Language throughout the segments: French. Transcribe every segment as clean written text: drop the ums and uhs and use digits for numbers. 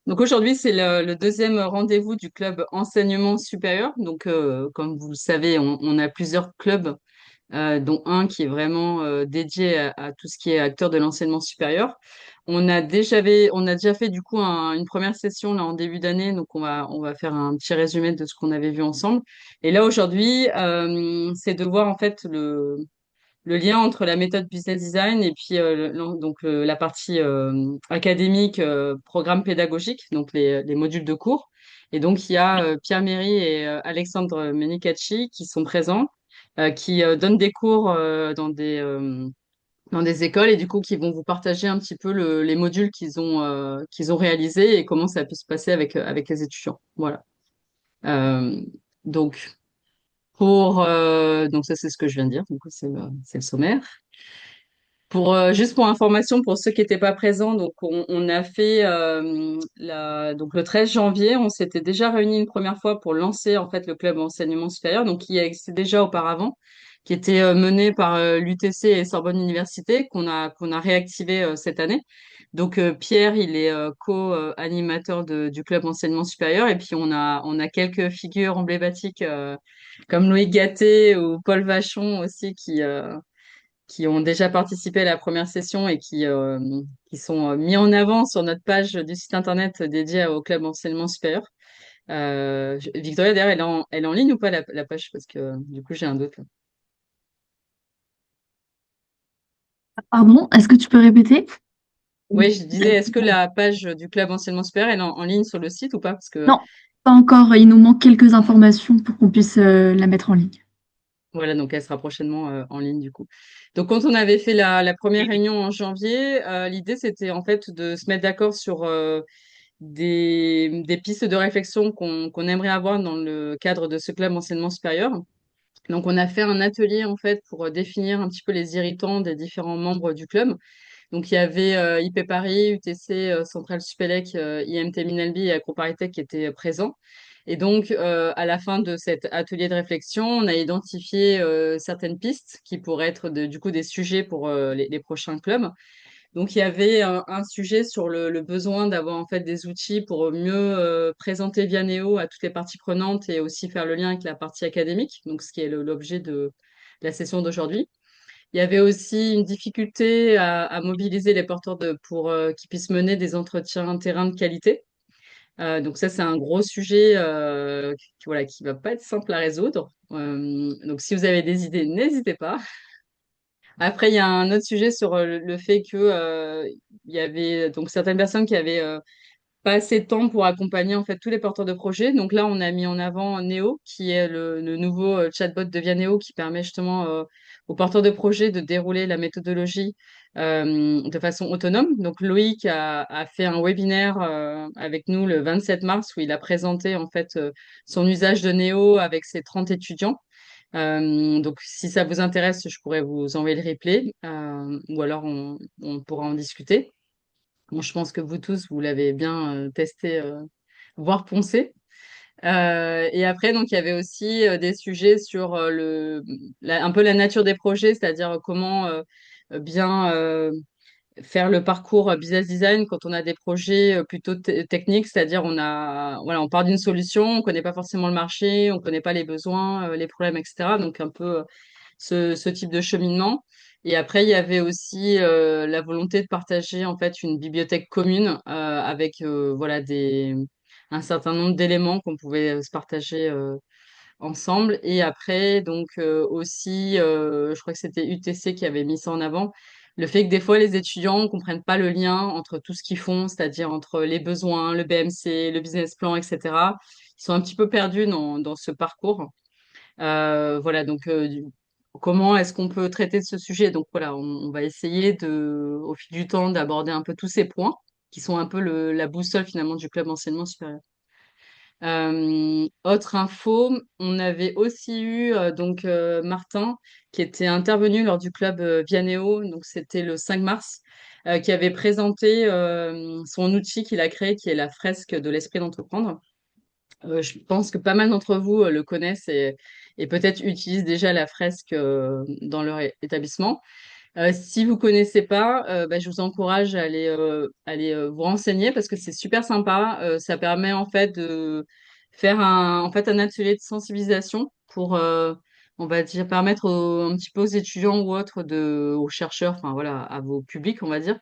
Donc aujourd'hui, c'est le deuxième rendez-vous du club enseignement supérieur. Donc, comme vous le savez, on a plusieurs clubs, dont un qui est vraiment dédié à tout ce qui est acteur de l'enseignement supérieur. On a déjà fait du coup une première session là en début d'année, donc on va faire un petit résumé de ce qu'on avait vu ensemble. Et là aujourd'hui, c'est de voir en fait le lien entre la méthode business design et puis la partie académique, programme pédagogique, donc les modules de cours. Et donc il y a Pierre Méry et Alexandre Menicacci qui sont présents, qui donnent des cours dans des écoles et du coup qui vont vous partager un petit peu les modules qu'ils ont réalisés et comment ça peut se passer avec les étudiants. Voilà. Euh, donc donc ça c'est ce que je viens de dire. Donc c'est le sommaire. Juste pour information, pour ceux qui n'étaient pas présents, donc on a fait donc le 13 janvier, on s'était déjà réunis une première fois pour lancer en fait le club enseignement supérieur, donc qui existait déjà auparavant, qui était mené par l'UTC et Sorbonne Université, qu'on a réactivé cette année. Donc Pierre, il est co-animateur du club enseignement supérieur, et puis on a quelques figures emblématiques comme Loïc Gatté ou Paul Vachon aussi qui ont déjà participé à la première session et qui sont mis en avant sur notre page du site internet dédié au club enseignement supérieur. Victoria, d'ailleurs, elle est en ligne ou pas la page? Parce que du coup, j'ai un doute. Pardon, est-ce que tu peux répéter? Oui, je disais, est-ce que la page du club enseignement supérieur elle est en ligne sur le site ou pas? Parce que Non, pas encore. Il nous manque quelques informations pour qu'on puisse la mettre en ligne. voilà, donc elle sera prochainement en ligne du coup. Donc quand on avait fait la première réunion en janvier, l'idée c'était en fait de se mettre d'accord sur des pistes de réflexion qu'on aimerait avoir dans le cadre de ce club enseignement supérieur. Donc, on a fait un atelier en fait pour définir un petit peu les irritants des différents membres du club. Donc, il y avait IP Paris, UTC, Centrale Supélec, IMT Minalbi et AgroParisTech qui étaient présents. Et donc, à la fin de cet atelier de réflexion, on a identifié certaines pistes qui pourraient être du coup des sujets pour les prochains clubs. Donc, il y avait un sujet sur le besoin d'avoir en fait des outils pour mieux présenter Vianéo à toutes les parties prenantes et aussi faire le lien avec la partie académique, donc ce qui est l'objet de la session d'aujourd'hui. Il y avait aussi une difficulté à mobiliser les porteurs pour qu'ils puissent mener des entretiens terrain de qualité. Donc ça, c'est un gros sujet voilà, qui va pas être simple à résoudre. Donc si vous avez des idées, n'hésitez pas. Après, il y a un autre sujet sur le fait que il y avait donc certaines personnes qui avaient pas assez de temps pour accompagner en fait tous les porteurs de projets. Donc là, on a mis en avant Neo, qui est le nouveau chatbot de Vianéo qui permet justement aux porteurs de projets de dérouler la méthodologie de façon autonome. Donc Loïc a fait un webinaire avec nous le 27 mars où il a présenté en fait son usage de Neo avec ses 30 étudiants. Donc, si ça vous intéresse, je pourrais vous envoyer le replay ou alors on pourra en discuter. Bon, je pense que vous tous, vous l'avez bien testé, voire poncé. Et après, donc, il y avait aussi des sujets sur un peu la nature des projets, c'est-à-dire comment bien faire le parcours business design quand on a des projets plutôt techniques, c'est-à-dire voilà, on part d'une solution, on connaît pas forcément le marché, on connaît pas les besoins, les problèmes, etc. Donc un peu ce type de cheminement. Et après, il y avait aussi la volonté de partager en fait une bibliothèque commune avec voilà un certain nombre d'éléments qu'on pouvait se partager ensemble. Et après, donc aussi, je crois que c'était UTC qui avait mis ça en avant, le fait que des fois les étudiants ne comprennent pas le lien entre tout ce qu'ils font, c'est-à-dire entre les besoins, le BMC, le business plan, etc. Ils sont un petit peu perdus dans ce parcours. Voilà, donc comment est-ce qu'on peut traiter de ce sujet? Donc voilà, on va essayer au fil du temps, d'aborder un peu tous ces points qui sont un peu la boussole finalement du club enseignement supérieur. Autre info, on avait aussi eu donc Martin qui était intervenu lors du club Vianéo, donc c'était le 5 mars, qui avait présenté son outil qu'il a créé, qui est la fresque de l'esprit d'entreprendre. Je pense que pas mal d'entre vous le connaissent et peut-être utilisent déjà la fresque dans leur établissement. Si vous connaissez pas, bah, je vous encourage à aller vous renseigner parce que c'est super sympa. Ça permet en fait de faire un atelier de sensibilisation pour, on va dire, permettre un petit peu aux étudiants ou autres aux chercheurs, enfin voilà, à vos publics, on va dire,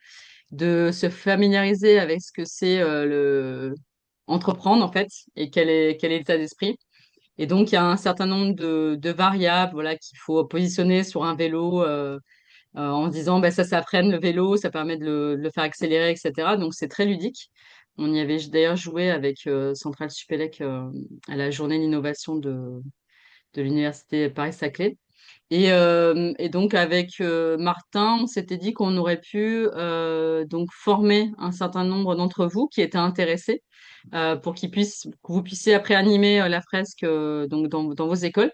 de se familiariser avec ce que c'est le entreprendre en fait et quel est l'état d'esprit. Et donc il y a un certain nombre de variables, voilà, qu'il faut positionner sur un vélo. En disant bah, ça s'apprenne le vélo, ça permet de le faire accélérer, etc. Donc c'est très ludique. On y avait d'ailleurs joué avec Centrale Supélec à la journée de l'innovation de l'université Paris-Saclay. Et donc avec Martin, on s'était dit qu'on aurait pu donc former un certain nombre d'entre vous qui étaient intéressés pour que vous puissiez après animer la fresque donc dans vos écoles.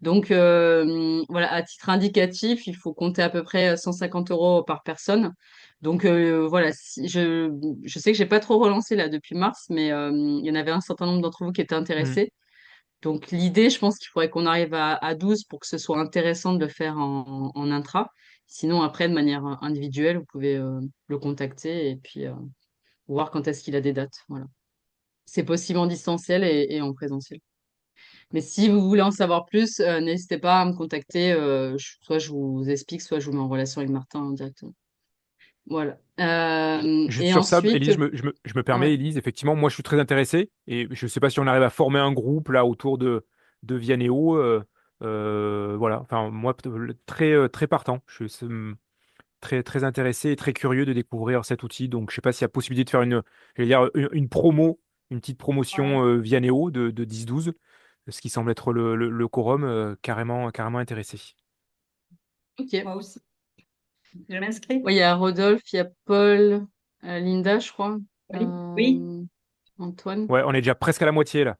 Donc voilà, à titre indicatif, il faut compter à peu près 150 euros par personne. Donc voilà, je sais que j'ai pas trop relancé là depuis mars, mais il y en avait un certain nombre d'entre vous qui étaient Mm. intéressés. Donc l'idée, je pense qu'il faudrait qu'on arrive à 12 pour que ce soit intéressant de le faire en intra. Sinon, après, de manière individuelle, vous pouvez le contacter et puis voir quand est-ce qu'il a des dates. Voilà. C'est possible en distanciel et en présentiel. Mais si vous voulez en savoir plus, n'hésitez pas à me contacter. Soit je vous explique, soit je vous mets en relation avec Martin directement. Voilà. Juste Et sur ça, ensuite, Élise, je me ouais. permets, Élise, effectivement, moi je suis très intéressé et je ne sais pas si on arrive à former un groupe là autour de Vianéo. Voilà, enfin, moi très, très partant. Je suis très, très intéressé et très curieux de découvrir cet outil. Donc, je ne sais pas s'il y a possibilité de faire je vais dire, une promo, une petite promotion Vianéo de 10-12, ce qui semble être le quorum, carrément, carrément intéressé. Ok. Moi aussi. Je m'inscris. Ouais, il y a Rodolphe, il y a Paul, Linda, je crois, Oui, oui. Antoine. Ouais, on est déjà presque à la moitié là.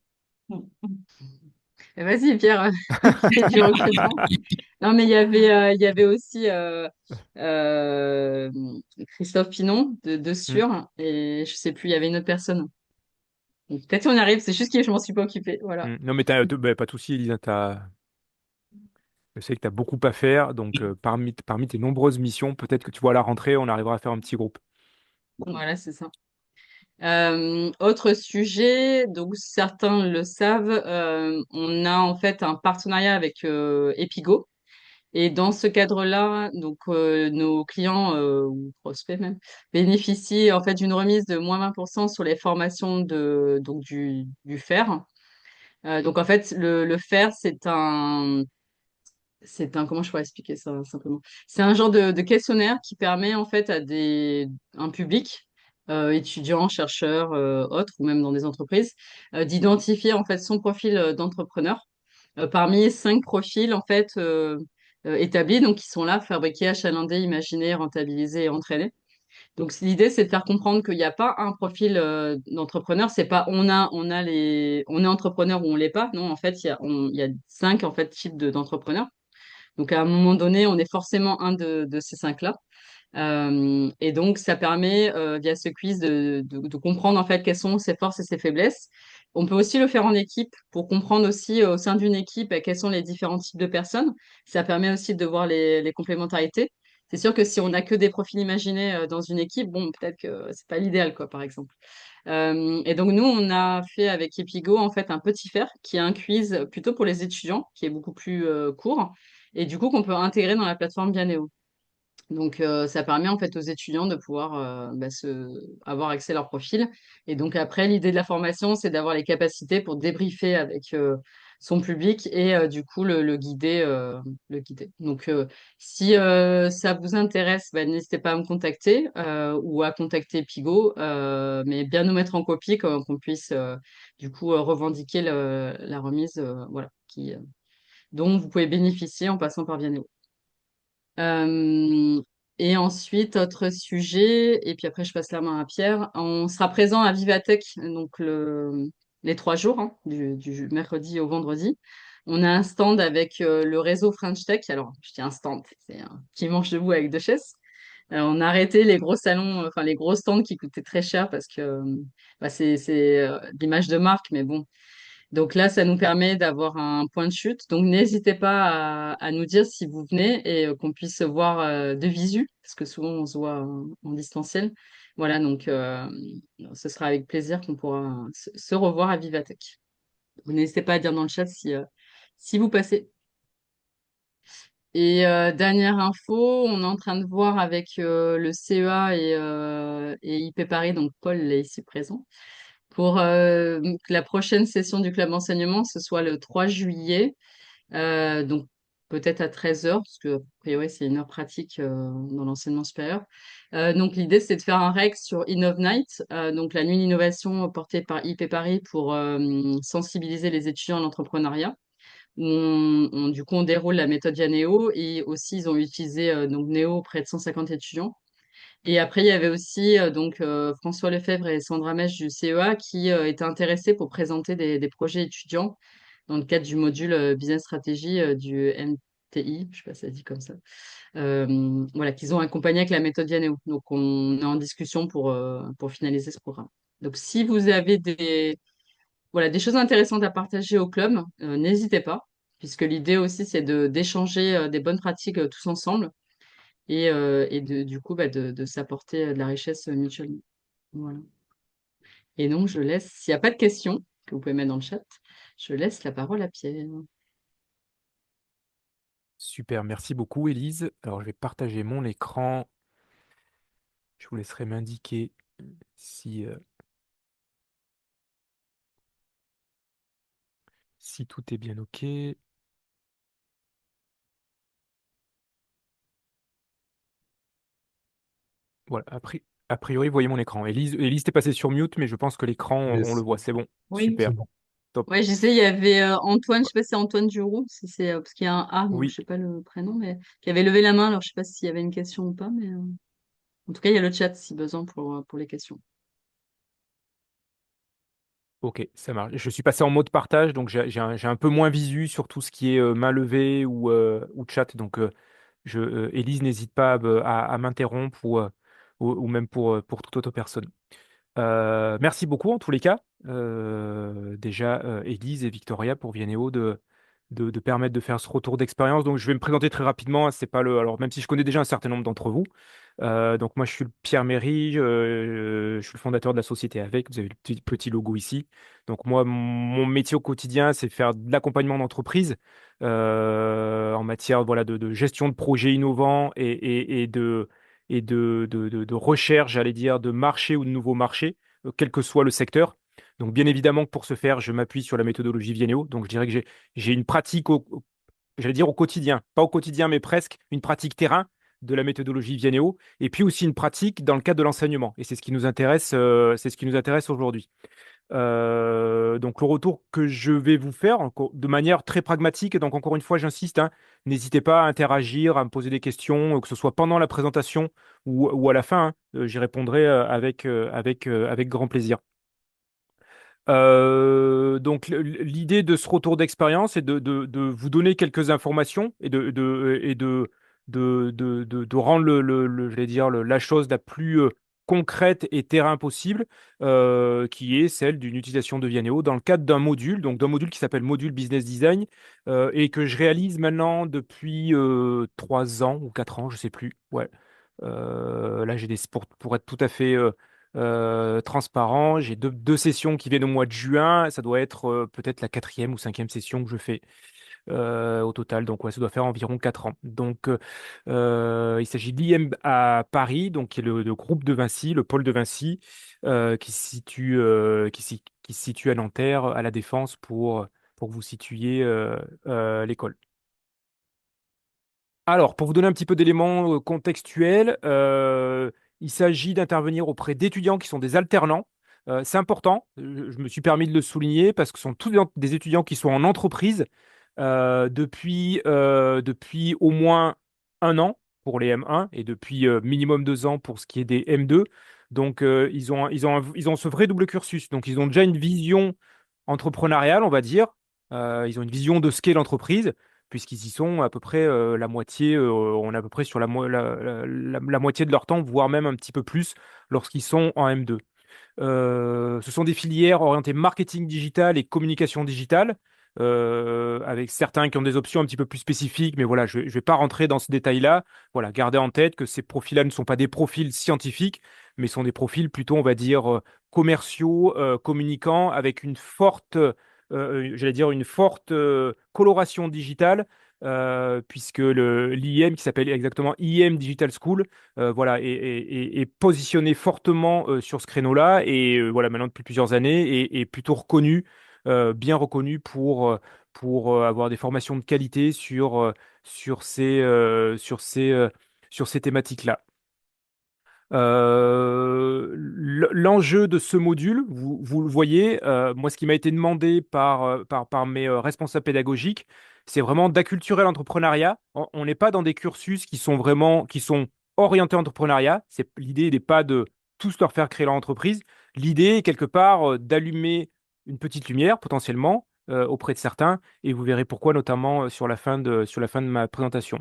Vas-y, Pierre, fais du recrutement. Non, mais il y avait aussi euh, Christophe Pinon de Hmm, Sûr, et je sais plus, il y avait une autre personne. Donc, peut-être on y arrive, c'est juste que je m'en suis pas occupée. Voilà. Non, mais bah, pas de souci, Elisa. Je sais que tu as beaucoup à faire. Donc, parmi tes nombreuses missions, peut-être que tu vois à la rentrée, on arrivera à faire un petit groupe. Voilà, c'est ça. Autre sujet, donc certains le savent, on a en fait un partenariat avec Epigo. Et dans ce cadre-là, donc nos clients ou prospects même bénéficient en fait d'une remise de moins 20% sur les formations du FAIR. Donc en fait le FAIR c'est un comment je pourrais expliquer ça simplement? C'est un genre de questionnaire qui permet en fait à un public étudiants, chercheurs, autres ou même dans des entreprises d'identifier en fait son profil d'entrepreneur parmi 5 profils en fait établis, donc qui sont là, fabriqués, achalandés, imaginés, rentabilisés et entraînés. Donc l'idée, c'est de faire comprendre qu'il n'y a pas un profil d'entrepreneur. C'est pas on est entrepreneur ou on l'est pas. Non, en fait, il y a 5 en fait types d'entrepreneurs. Donc à un moment donné, on est forcément un de ces 5-là. Et donc, ça permet, via ce quiz, de comprendre en fait quelles sont ses forces et ses faiblesses. On peut aussi le faire en équipe pour comprendre aussi au sein d'une équipe quels sont les différents types de personnes. Ça permet aussi de voir les complémentarités. C'est sûr que si on n'a que des profils imaginés dans une équipe, bon, peut-être que c'est pas l'idéal, quoi, par exemple. Et donc, nous, on a fait avec Epigo en fait un petit faire qui est un quiz plutôt pour les étudiants, qui est beaucoup plus court, et du coup qu'on peut intégrer dans la plateforme Vianéo. Donc, ça permet en fait aux étudiants de pouvoir avoir accès à leur profil. Et donc après, l'idée de la formation, c'est d'avoir les capacités pour débriefer avec son public et du coup le guider, le guider. Donc, si ça vous intéresse, n'hésitez pas à me contacter ou à contacter Pigo, mais bien nous mettre en copie qu'on puisse du coup revendiquer la remise, voilà, dont vous pouvez bénéficier en passant par Vianney. Euh, et ensuite, autre sujet, et puis après je passe la main à Pierre. On sera présent à Vivatech, donc les 3 jours, hein, du mercredi au vendredi. On a un stand avec le réseau French Tech. Alors, je dis un stand, c'est un petit manche debout avec 2 chaises. On a arrêté les gros salons, enfin les gros stands qui coûtaient très cher parce que c'est l'image de marque, mais bon, Donc là, ça nous permet d'avoir un point de chute. Donc n'hésitez pas à nous dire si vous venez et qu'on puisse se voir de visu, parce que souvent on se voit en distanciel. Voilà, donc ce sera avec plaisir qu'on pourra se revoir à Vivatech. Vous n'hésitez pas à dire dans le chat si vous passez. Et dernière info, on est en train de voir avec le CEA et IP Paris, donc Paul est ici présent, pour que la prochaine session du club enseignement, ce soit le 3 juillet, donc peut-être à 13 heures, parce que a priori c'est une heure pratique dans l'enseignement supérieur. Donc l'idée c'est de faire un REC sur Innov Night, donc la nuit d'innovation portée par IP Paris pour sensibiliser les étudiants à l'entrepreneuriat. Où du coup on déroule la méthode via Néo et aussi ils ont utilisé donc Néo auprès de 150 étudiants. Et après, il y avait aussi François Lefebvre et Sandra Mèche du CEA qui étaient intéressés pour présenter des projets étudiants dans le cadre du module Business Stratégie du MTI, je sais pas si ça se dit comme ça. Voilà, qu'ils ont accompagné avec la méthode Vianeo. Donc, on est en discussion pour finaliser ce programme. Donc, si vous avez des choses intéressantes à partager au club, n'hésitez pas, puisque l'idée aussi, c'est d'échanger des bonnes pratiques tous ensemble et du coup de s'apporter de la richesse mutuellement. Voilà. Et donc, je laisse, s'il n'y a pas de questions que vous pouvez mettre dans le chat, je laisse la parole à Pierre. Super, merci beaucoup, Élise. Alors, je vais partager mon écran. Je vous laisserai m'indiquer si, si tout est bien OK. Voilà, a priori, vous voyez mon écran. Élise, t'es passée sur mute, mais je pense que l'écran, on le Yes, voit. C'est bon. Oui. Super. c'est bon. Top. Ouais, j'essaie, il y avait Antoine, je sais pas si c'est Antoine Duroux, si c'est parce qu'il y a un A, donc je Oui, sais pas le prénom, mais qui avait levé la main, alors je sais pas s'il y avait une question ou pas, mais en tout cas, il y a le chat si besoin pour les questions. ok, ça marche. Je suis passé en mode partage, donc j'ai un peu moins visu sur tout ce qui est main levée ou chat. Donc, Élise, n'hésite pas à m'interrompre ou même pour toute autre personne. Merci beaucoup en tous les cas, déjà Élise et Victoria pour Vianéo de permettre de faire ce retour d'expérience. Donc je vais me présenter très rapidement, hein, c'est pas le, alors même si je connais déjà un certain nombre d'entre vous. Donc moi je suis Pierre Méry, je suis le fondateur de la société Avec, vous avez le petit logo ici. Donc moi mon métier au quotidien c'est faire de l'accompagnement d'entreprise en matière voilà, de gestion de projets innovants et de recherche, j'allais dire, de marché ou de nouveaux marchés, quel que soit le secteur. Donc, bien évidemment, que pour ce faire, je m'appuie sur la méthodologie Vienneo. Donc, je dirais que j'ai une pratique, j'allais dire au quotidien, pas au quotidien, mais presque, une pratique terrain de la méthodologie Vienneo, et puis aussi une pratique dans le cadre de l'enseignement. Et c'est ce qui nous intéresse aujourd'hui. Donc le retour que je vais vous faire de manière très pragmatique, et donc encore une fois j'insiste, hein, n'hésitez pas à interagir, à me poser des questions, que ce soit pendant la présentation ou à la fin, hein, j'y répondrai avec grand plaisir. Donc l'idée de ce retour d'expérience est de vous donner quelques informations et de rendre je vais dire, la chose la plus concrète et terrain possible, qui est celle d'une utilisation de Vianeo dans le cadre d'un module, donc d'un module qui s'appelle Module Business Design, et que je réalise maintenant depuis 3 ans ou 4 ans, je sais plus. Ouais. Là, pour être tout à fait transparent. J'ai deux sessions qui viennent au mois de juin. Ça doit être peut-être la quatrième ou cinquième session que je fais au total. Donc, ouais, ça doit faire environ 4 ans. Donc, il s'agit de l'IM à Paris, donc qui est le groupe de Vinci, le pôle de Vinci, qui se situe à Nanterre, à La Défense, pour que vous situiez l'école. Alors, pour vous donner un petit peu d'éléments contextuels, il s'agit d'intervenir auprès d'étudiants qui sont des alternants. C'est important, je me suis permis de le souligner parce que ce sont tous des étudiants qui sont en entreprise depuis au moins 1 an pour les M1 et depuis minimum 2 ans pour ce qui est des M2. Donc, ils ont ce vrai double cursus. Donc, ils ont déjà une vision entrepreneuriale, on va dire. Ils ont une vision de ce qu'est l'entreprise puisqu'ils y sont à peu près la moitié, on est à peu près sur la moitié de leur temps, voire même un petit peu plus lorsqu'ils sont en M2. Ce sont des filières orientées marketing digital et communication digitale, avec certains qui ont des options un petit peu plus spécifiques, mais voilà, je ne vais pas rentrer dans ce détail-là. Voilà, gardez en tête que ces profils-là ne sont pas des profils scientifiques, mais sont des profils plutôt, on va dire, commerciaux, communicants, avec une forte, j'allais dire, une forte coloration digitale, puisque l'IM, qui s'appelle exactement IM Digital School, voilà, est positionné fortement sur ce créneau-là et voilà, maintenant depuis plusieurs années et plutôt reconnu, bien reconnu pour avoir des formations de qualité sur ces thématiques-là. L'enjeu de ce module, vous le voyez, moi, ce qui m'a été demandé par mes responsables pédagogiques, c'est vraiment d'acculturer l'entrepreneuriat. On n'est pas dans des cursus qui sont orientés entrepreneuriat. L'idée n'est pas de tous leur faire créer leur entreprise. L'idée est quelque part d'allumer une petite lumière potentiellement auprès de certains, et vous verrez pourquoi, notamment sur la fin de ma présentation.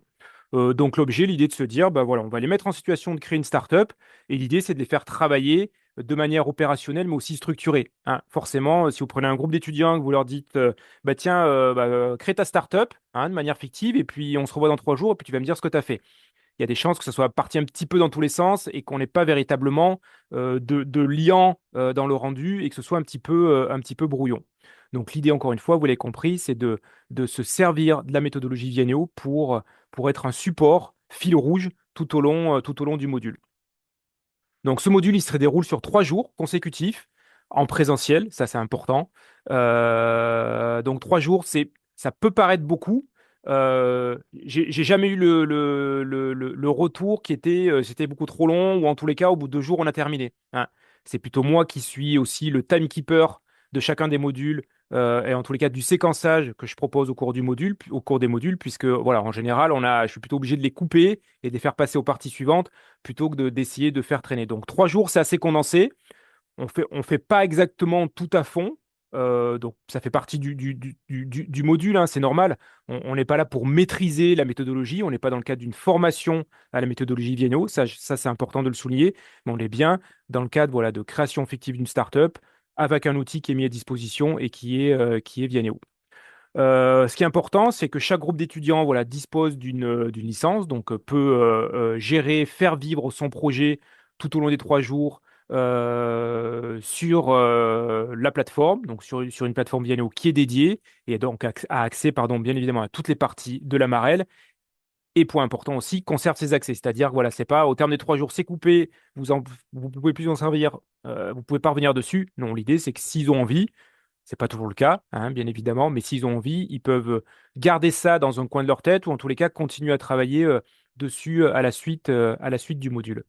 Donc l'objet, l'idée de se dire, bah voilà, on va les mettre en situation de créer une startup et l'idée c'est de les faire travailler de manière opérationnelle mais aussi structurée, hein. Forcément, si vous prenez un groupe d'étudiants que vous leur dites, bah tiens, crée ta startup, hein, de manière fictive et puis on se revoit dans 3 jours et puis tu vas me dire ce que tu as fait. Il y a des chances que ça soit parti un petit peu dans tous les sens et qu'on n'ait pas véritablement de liant dans le rendu et que ce soit un petit peu brouillon. Donc l'idée, encore une fois, vous l'avez compris, c'est de se servir de la méthodologie Vianeo pour être un support fil rouge tout au long du module. Donc ce module, il se déroule sur 3 jours consécutifs en présentiel, ça c'est important. Donc 3 jours, ça peut paraître beaucoup. J'ai jamais eu le retour qui était c'était beaucoup trop long ou en tous les cas au bout de 2 jours on a terminé, hein. C'est plutôt moi qui suis aussi le timekeeper de chacun des modules et en tous les cas du séquençage que je propose au cours des modules, puisque voilà, en général je suis plutôt obligé de les couper et de les faire passer aux parties suivantes plutôt que d'essayer de faire traîner. Donc 3 jours, c'est assez condensé. On fait pas exactement tout à fond. Donc ça fait partie du module, hein, c'est normal. On n'est pas là pour maîtriser la méthodologie. On n'est pas dans le cadre d'une formation à la méthodologie Viennot. Ça c'est important de le souligner. Mais on est bien dans le cadre voilà, de création fictive d'une startup avec un outil qui est mis à disposition et qui est Viennot. Ce qui est important, c'est que chaque groupe d'étudiants voilà, dispose d'une licence, donc peut gérer, faire vivre son projet tout au long des 3 jours sur la plateforme, donc sur une plateforme Viano qui est dédiée et donc a accès, pardon, bien évidemment à toutes les parties de la Marelle. Et point important aussi, conserve ses accès, c'est-à-dire voilà, c'est pas au terme des 3 jours, c'est coupé, vous pouvez plus en servir, vous pouvez pas revenir dessus. Non, l'idée c'est que s'ils ont envie, c'est pas toujours le cas, hein, bien évidemment, mais s'ils ont envie, ils peuvent garder ça dans un coin de leur tête ou en tous les cas continuer à travailler dessus à la suite du module.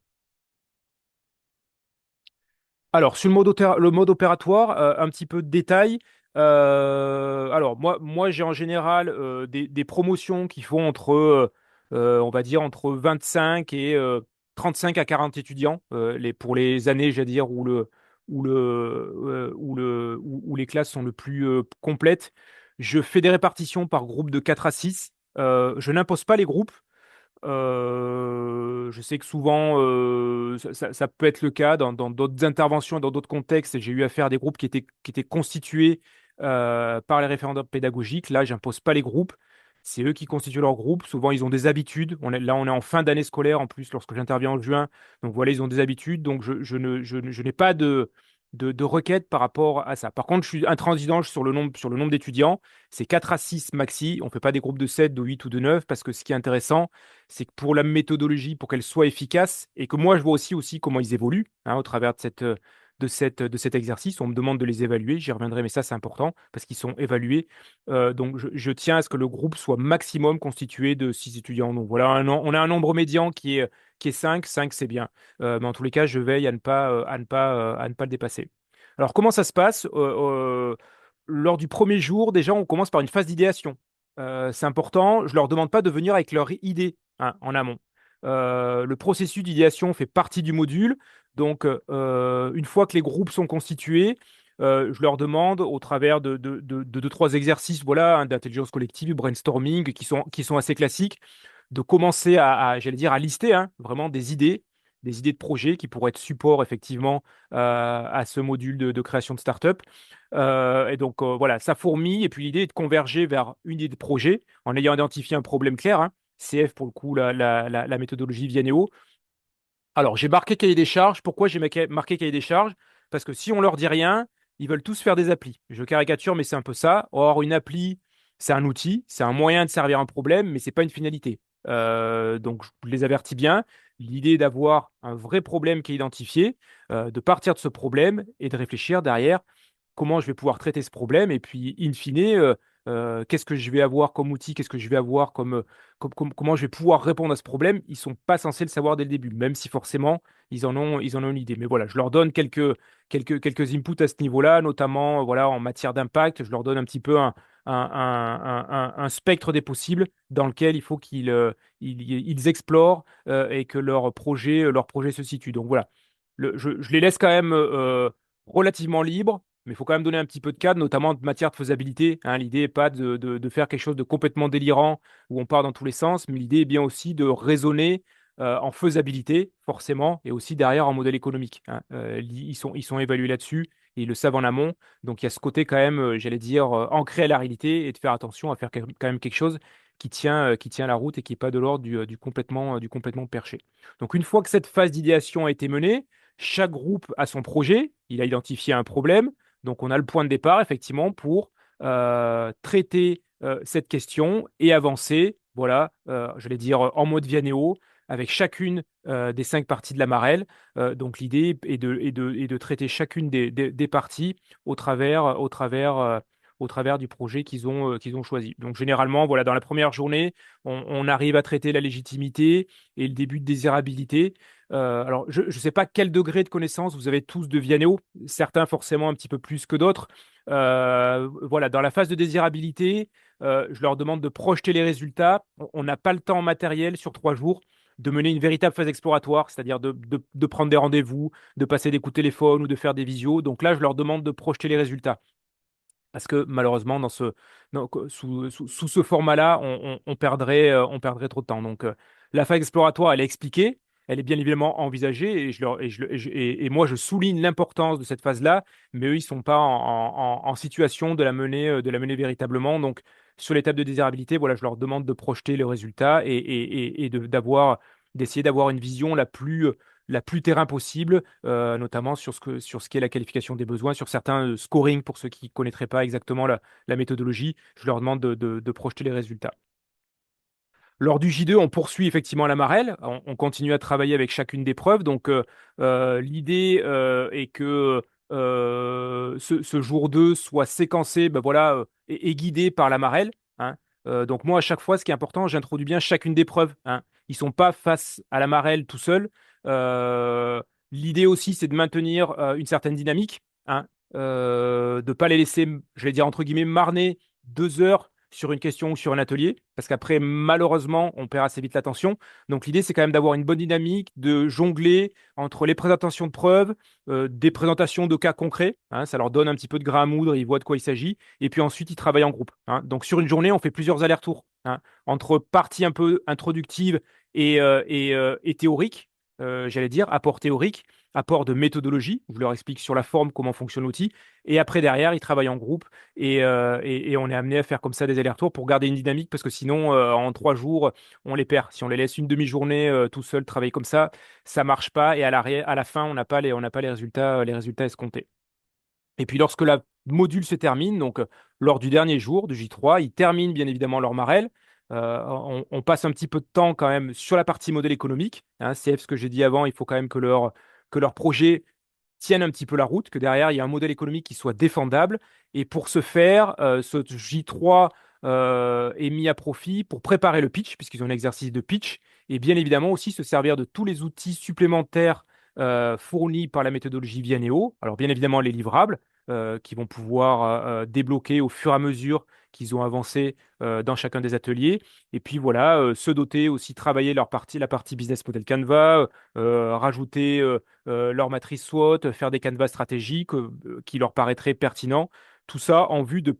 Alors, sur le mode opératoire, un petit peu de détails. Alors, moi j'ai en général des promotions qui font on va dire, entre 25 et 35 à 40 étudiants pour les années, j'allais dire, où les classes sont le plus complètes. Je fais des répartitions par groupe de 4 à 6. Je n'impose pas les groupes. Je sais que souvent, ça peut être le cas dans d'autres interventions, dans d'autres contextes. J'ai eu affaire à des groupes qui étaient constitués par les référents pédagogiques. Là, j'impose pas les groupes. C'est eux qui constituent leur groupe. Souvent, ils ont des habitudes. Là, on est en fin d'année scolaire en plus, lorsque j'interviens en juin. Donc voilà, ils ont des habitudes. Donc je n'ai pas de requête par rapport à ça. Par contre, je suis intransigeant sur le nombre d'étudiants. C'est 4 à 6 maxi. On ne fait pas des groupes de 7, de 8 ou de 9 parce que ce qui est intéressant, c'est que pour la méthodologie, pour qu'elle soit efficace, et que moi je vois aussi comment ils évoluent hein, au travers de cet exercice, on me demande de les évaluer, j'y reviendrai, mais ça c'est important parce qu'ils sont évalués. Donc je tiens à ce que le groupe soit maximum constitué de 6 étudiants. Donc voilà, on a un nombre médian qui est 5. 5 c'est bien. Mais en tous les cas, je veille à ne pas le dépasser. Alors comment ça se passe? Lors du premier jour, déjà, on commence par une phase d'idéation. C'est important. Je leur demande pas de venir avec leur idée hein, en amont. Le processus d'idéation fait partie du module. Donc, une fois que les groupes sont constitués, je leur demande, au travers de deux, trois exercices voilà, hein, d'intelligence collective, du brainstorming, qui sont assez classiques, de commencer j'allais dire, à lister hein, vraiment des idées des idées de projets qui pourraient être support effectivement à ce module de création de start-up. Et donc voilà, ça fourmille. Et puis l'idée est de converger vers une idée de projet en ayant identifié un problème clair, hein. CF pour le coup, la méthodologie Vianéo. Alors, j'ai marqué cahier des charges. Pourquoi j'ai marqué cahier des charges? Parce que si on leur dit rien, ils veulent tous faire des applis. Je caricature, mais c'est un peu ça. Or, une appli, c'est un outil, c'est un moyen de servir un problème, mais c'est pas une finalité. Donc, je les avertis bien. L'idée est d'avoir un vrai problème qui est identifié, de partir de ce problème et de réfléchir derrière comment je vais pouvoir traiter ce problème. Et puis, in fine, qu'est-ce que je vais avoir comme outil, qu'est-ce que je vais avoir comment je vais pouvoir répondre à ce problème. Ils sont pas censés le savoir dès le début, même si forcément ils en ont une idée. Mais voilà, je leur donne quelques inputs à ce niveau-là, notamment voilà, en matière d'impact. Je leur donne un petit peu un spectre des possibles dans lequel il faut qu'ils explorent et que leur projet se situe. Donc voilà, je les laisse quand même relativement libres, mais il faut quand même donner un petit peu de cadre, notamment en matière de faisabilité, hein. L'idée n'est pas de faire quelque chose de complètement délirant où on part dans tous les sens, mais l'idée est bien aussi de raisonner en faisabilité, forcément, et aussi derrière en modèle économique, hein. Ils sont évalués là-dessus, et ils le savent en amont. Donc il y a ce côté quand même, j'allais dire, ancré à la réalité et de faire attention à faire quand même quelque chose qui tient la route et qui n'est pas de l'ordre du complètement perché. Donc une fois que cette phase d'idéation a été menée, chaque groupe a son projet, il a identifié un problème, donc on a le point de départ effectivement pour traiter cette question et avancer, voilà, j'allais dire en mode Vianéo, avec chacune des 5 parties de la marelle. Donc l'idée est de traiter chacune des parties au travers du projet qu'ils ont choisi. Donc généralement, voilà, dans la première journée, on arrive à traiter la légitimité et le début de désirabilité. Alors, je ne sais pas quel degré de connaissance vous avez tous de Vianéo, certains forcément un petit peu plus que d'autres. Voilà, dans la phase de désirabilité, je leur demande de projeter les résultats. On n'a pas le temps matériel sur 3 jours de mener une véritable phase exploratoire, c'est-à-dire de prendre des rendez-vous, de passer des coups de téléphone ou de faire des visios. Donc là, je leur demande de projeter les résultats. Parce que malheureusement, sous ce format-là, on perdrait trop de temps. Donc, la phase exploratoire, elle est expliquée, elle est bien évidemment envisagée, et moi, je souligne l'importance de cette phase-là, mais eux, ils ne sont pas en situation de la mener véritablement. Donc, sur l'étape de désirabilité, voilà, je leur demande de projeter le résultat et d'essayer d'avoir une vision la plus terrain possible, notamment sur ce qui est la qualification des besoins, sur certains scoring pour ceux qui ne connaîtraient pas exactement la méthodologie. Je leur demande de projeter les résultats. Lors du J2, on poursuit effectivement la marelle, on continue à travailler avec chacune des preuves. Donc, l'idée est que ce jour 2 soit séquencé, ben voilà, et guidé par la marelle, hein. Donc, moi, à chaque fois, ce qui est important, j'introduis bien chacune des preuves, hein. Ils ne sont pas face à la marelle tout seuls. Euh, L'idée aussi, c'est de maintenir une certaine dynamique, hein, de ne pas les laisser, je vais dire entre guillemets, marner 2 heures sur une question ou sur un atelier, parce qu'après, malheureusement, on perd assez vite l'attention. Donc l'idée, c'est quand même d'avoir une bonne dynamique, de jongler entre les présentations de preuves, des présentations de cas concrets, hein. Ça leur donne un petit peu de grain à moudre, ils voient de quoi il s'agit, et puis ensuite, ils travaillent en groupe, hein. Donc sur une journée, on fait plusieurs allers-retours, hein, entre parties un peu introductives et théoriques, j'allais dire, apport théorique, apport de méthodologie, où je leur explique sur la forme comment fonctionne l'outil, et après, derrière, ils travaillent en groupe, et on est amené à faire comme ça des allers-retours pour garder une dynamique, parce que sinon, en 3 jours, on les perd. Si on les laisse une demi-journée tout seul travailler comme ça marche pas, et à la fin, on n'a pas les résultats escomptés. Et puis lorsque la module se termine, donc lors du dernier jour du J3, ils terminent bien évidemment leur marelle. On passe un petit peu de temps quand même sur la partie modèle économique, hein. CF, ce que j'ai dit avant, il faut quand même que leur projet tienne un petit peu la route, que derrière, il y ait un modèle économique qui soit défendable. Et pour ce faire, ce J3 est mis à profit pour préparer le pitch, puisqu'ils ont un exercice de pitch, et bien évidemment aussi se servir de tous les outils supplémentaires fournis par la méthodologie Vianéo. Alors bien évidemment les livrables qui vont pouvoir débloquer au fur et à mesure qu'ils ont avancé dans chacun des ateliers. Et puis voilà, se doter aussi, travailler la partie business model Canva, rajouter leur matrice SWOT, faire des canevas stratégiques qui leur paraîtraient pertinents. Tout ça en vue de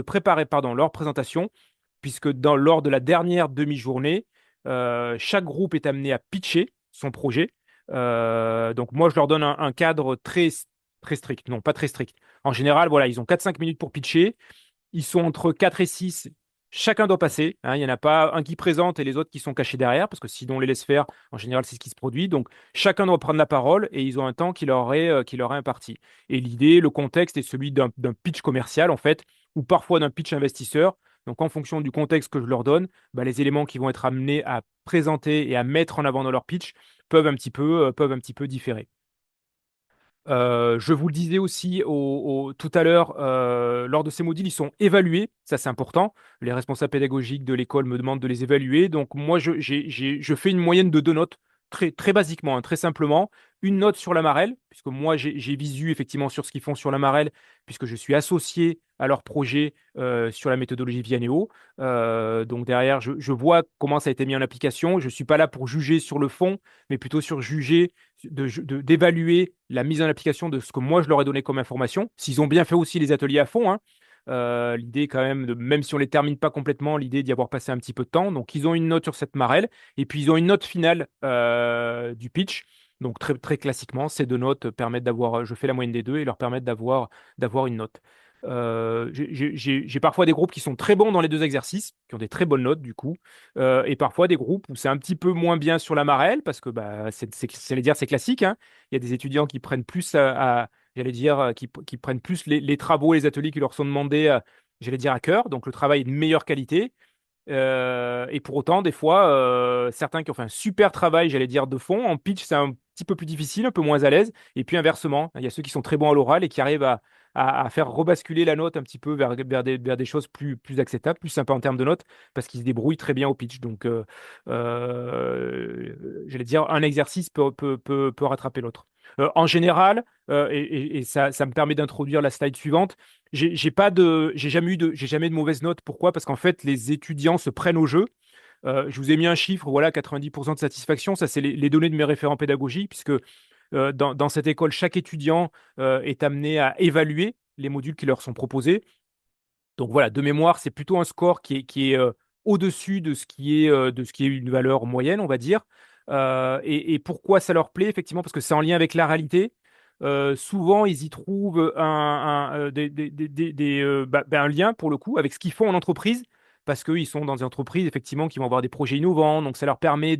préparer pardon, leur présentation, puisque lors de la dernière demi-journée, chaque groupe est amené à pitcher son projet. Donc moi, je leur donne un cadre très strict. Non, pas très strict. En général, voilà, ils ont 4-5 minutes pour pitcher. Ils sont entre 4 et 6. Chacun doit passer, hein. Il n'y en a pas un qui présente et les autres qui sont cachés derrière, parce que sinon on les laisse faire, en général, c'est ce qui se produit. Donc chacun doit prendre la parole et ils ont un temps qui leur est imparti. Et l'idée, le contexte est celui d'un pitch commercial, en fait, ou parfois d'un pitch investisseur. Donc en fonction du contexte que je leur donne, bah, les éléments qui vont être amenés à présenter et à mettre en avant dans leur pitch peuvent un petit peu différer. Je vous le disais aussi tout à l'heure, lors de ces modules, ils sont évalués. Ça, c'est important. Les responsables pédagogiques de l'école me demandent de les évaluer. Donc, moi, je fais une moyenne de 2 notes, très, très basiquement, hein, très simplement. Une note sur la Marelle, puisque moi, j'ai visu effectivement sur ce qu'ils font sur la Marelle, puisque je suis associé à leur projet sur la méthodologie Vianéo. Donc, derrière, je vois comment ça a été mis en application. Je ne suis pas là pour juger sur le fond, mais plutôt sur juger d'évaluer la mise en application de ce que moi je leur ai donné comme information. S'ils ont bien fait aussi les ateliers à fond, hein. L'idée quand même, même si on les termine pas complètement, l'idée d'y avoir passé un petit peu de temps. Donc ils ont une note sur cette marelle et puis ils ont une note finale du pitch. Donc très, très classiquement, ces 2 notes permettent d'avoir, je fais la moyenne des deux et leur permettent d'avoir une note. J'ai parfois des groupes qui sont très bons dans les 2 exercices, qui ont des très bonnes notes du coup, et parfois des groupes où c'est un petit peu moins bien sur la marelle, parce que bah, j'allais dire, c'est classique, hein. Il y a des étudiants qui prennent plus j'allais dire, qui prennent plus les travaux et les ateliers qui leur sont demandés, j'allais dire, à cœur. Donc le travail est de meilleure qualité. Et pour autant, des fois, certains qui ont fait un super travail, j'allais dire, de fond, en pitch, c'est un petit peu plus difficile, un peu moins à l'aise. Et puis inversement, il y a ceux qui sont très bons à l'oral et qui arrivent à faire rebasculer la note un petit peu vers des choses plus acceptables, plus sympas en termes de notes, parce qu'ils se débrouillent très bien au pitch. Donc, j'allais dire, un exercice peut rattraper l'autre. En général, et ça me permet d'introduire la slide suivante. J'ai jamais eu de mauvaise note. Pourquoi? Parce qu'en fait, les étudiants se prennent au jeu. Je vous ai mis un chiffre, voilà, 90% de satisfaction. Ça, c'est les données de mes référents pédagogiques, puisque dans cette école, chaque étudiant est amené à évaluer les modules qui leur sont proposés. Donc voilà, de mémoire, c'est plutôt un score qui est au-dessus de ce qui est une valeur moyenne, on va dire. Et pourquoi ça leur plaît? Effectivement, parce que c'est en lien avec la réalité. Souvent, ils y trouvent un lien, pour le coup, avec ce qu'ils font en entreprise, parce qu'ils sont dans des entreprises, effectivement, qui vont avoir des projets innovants. Donc, ça leur permet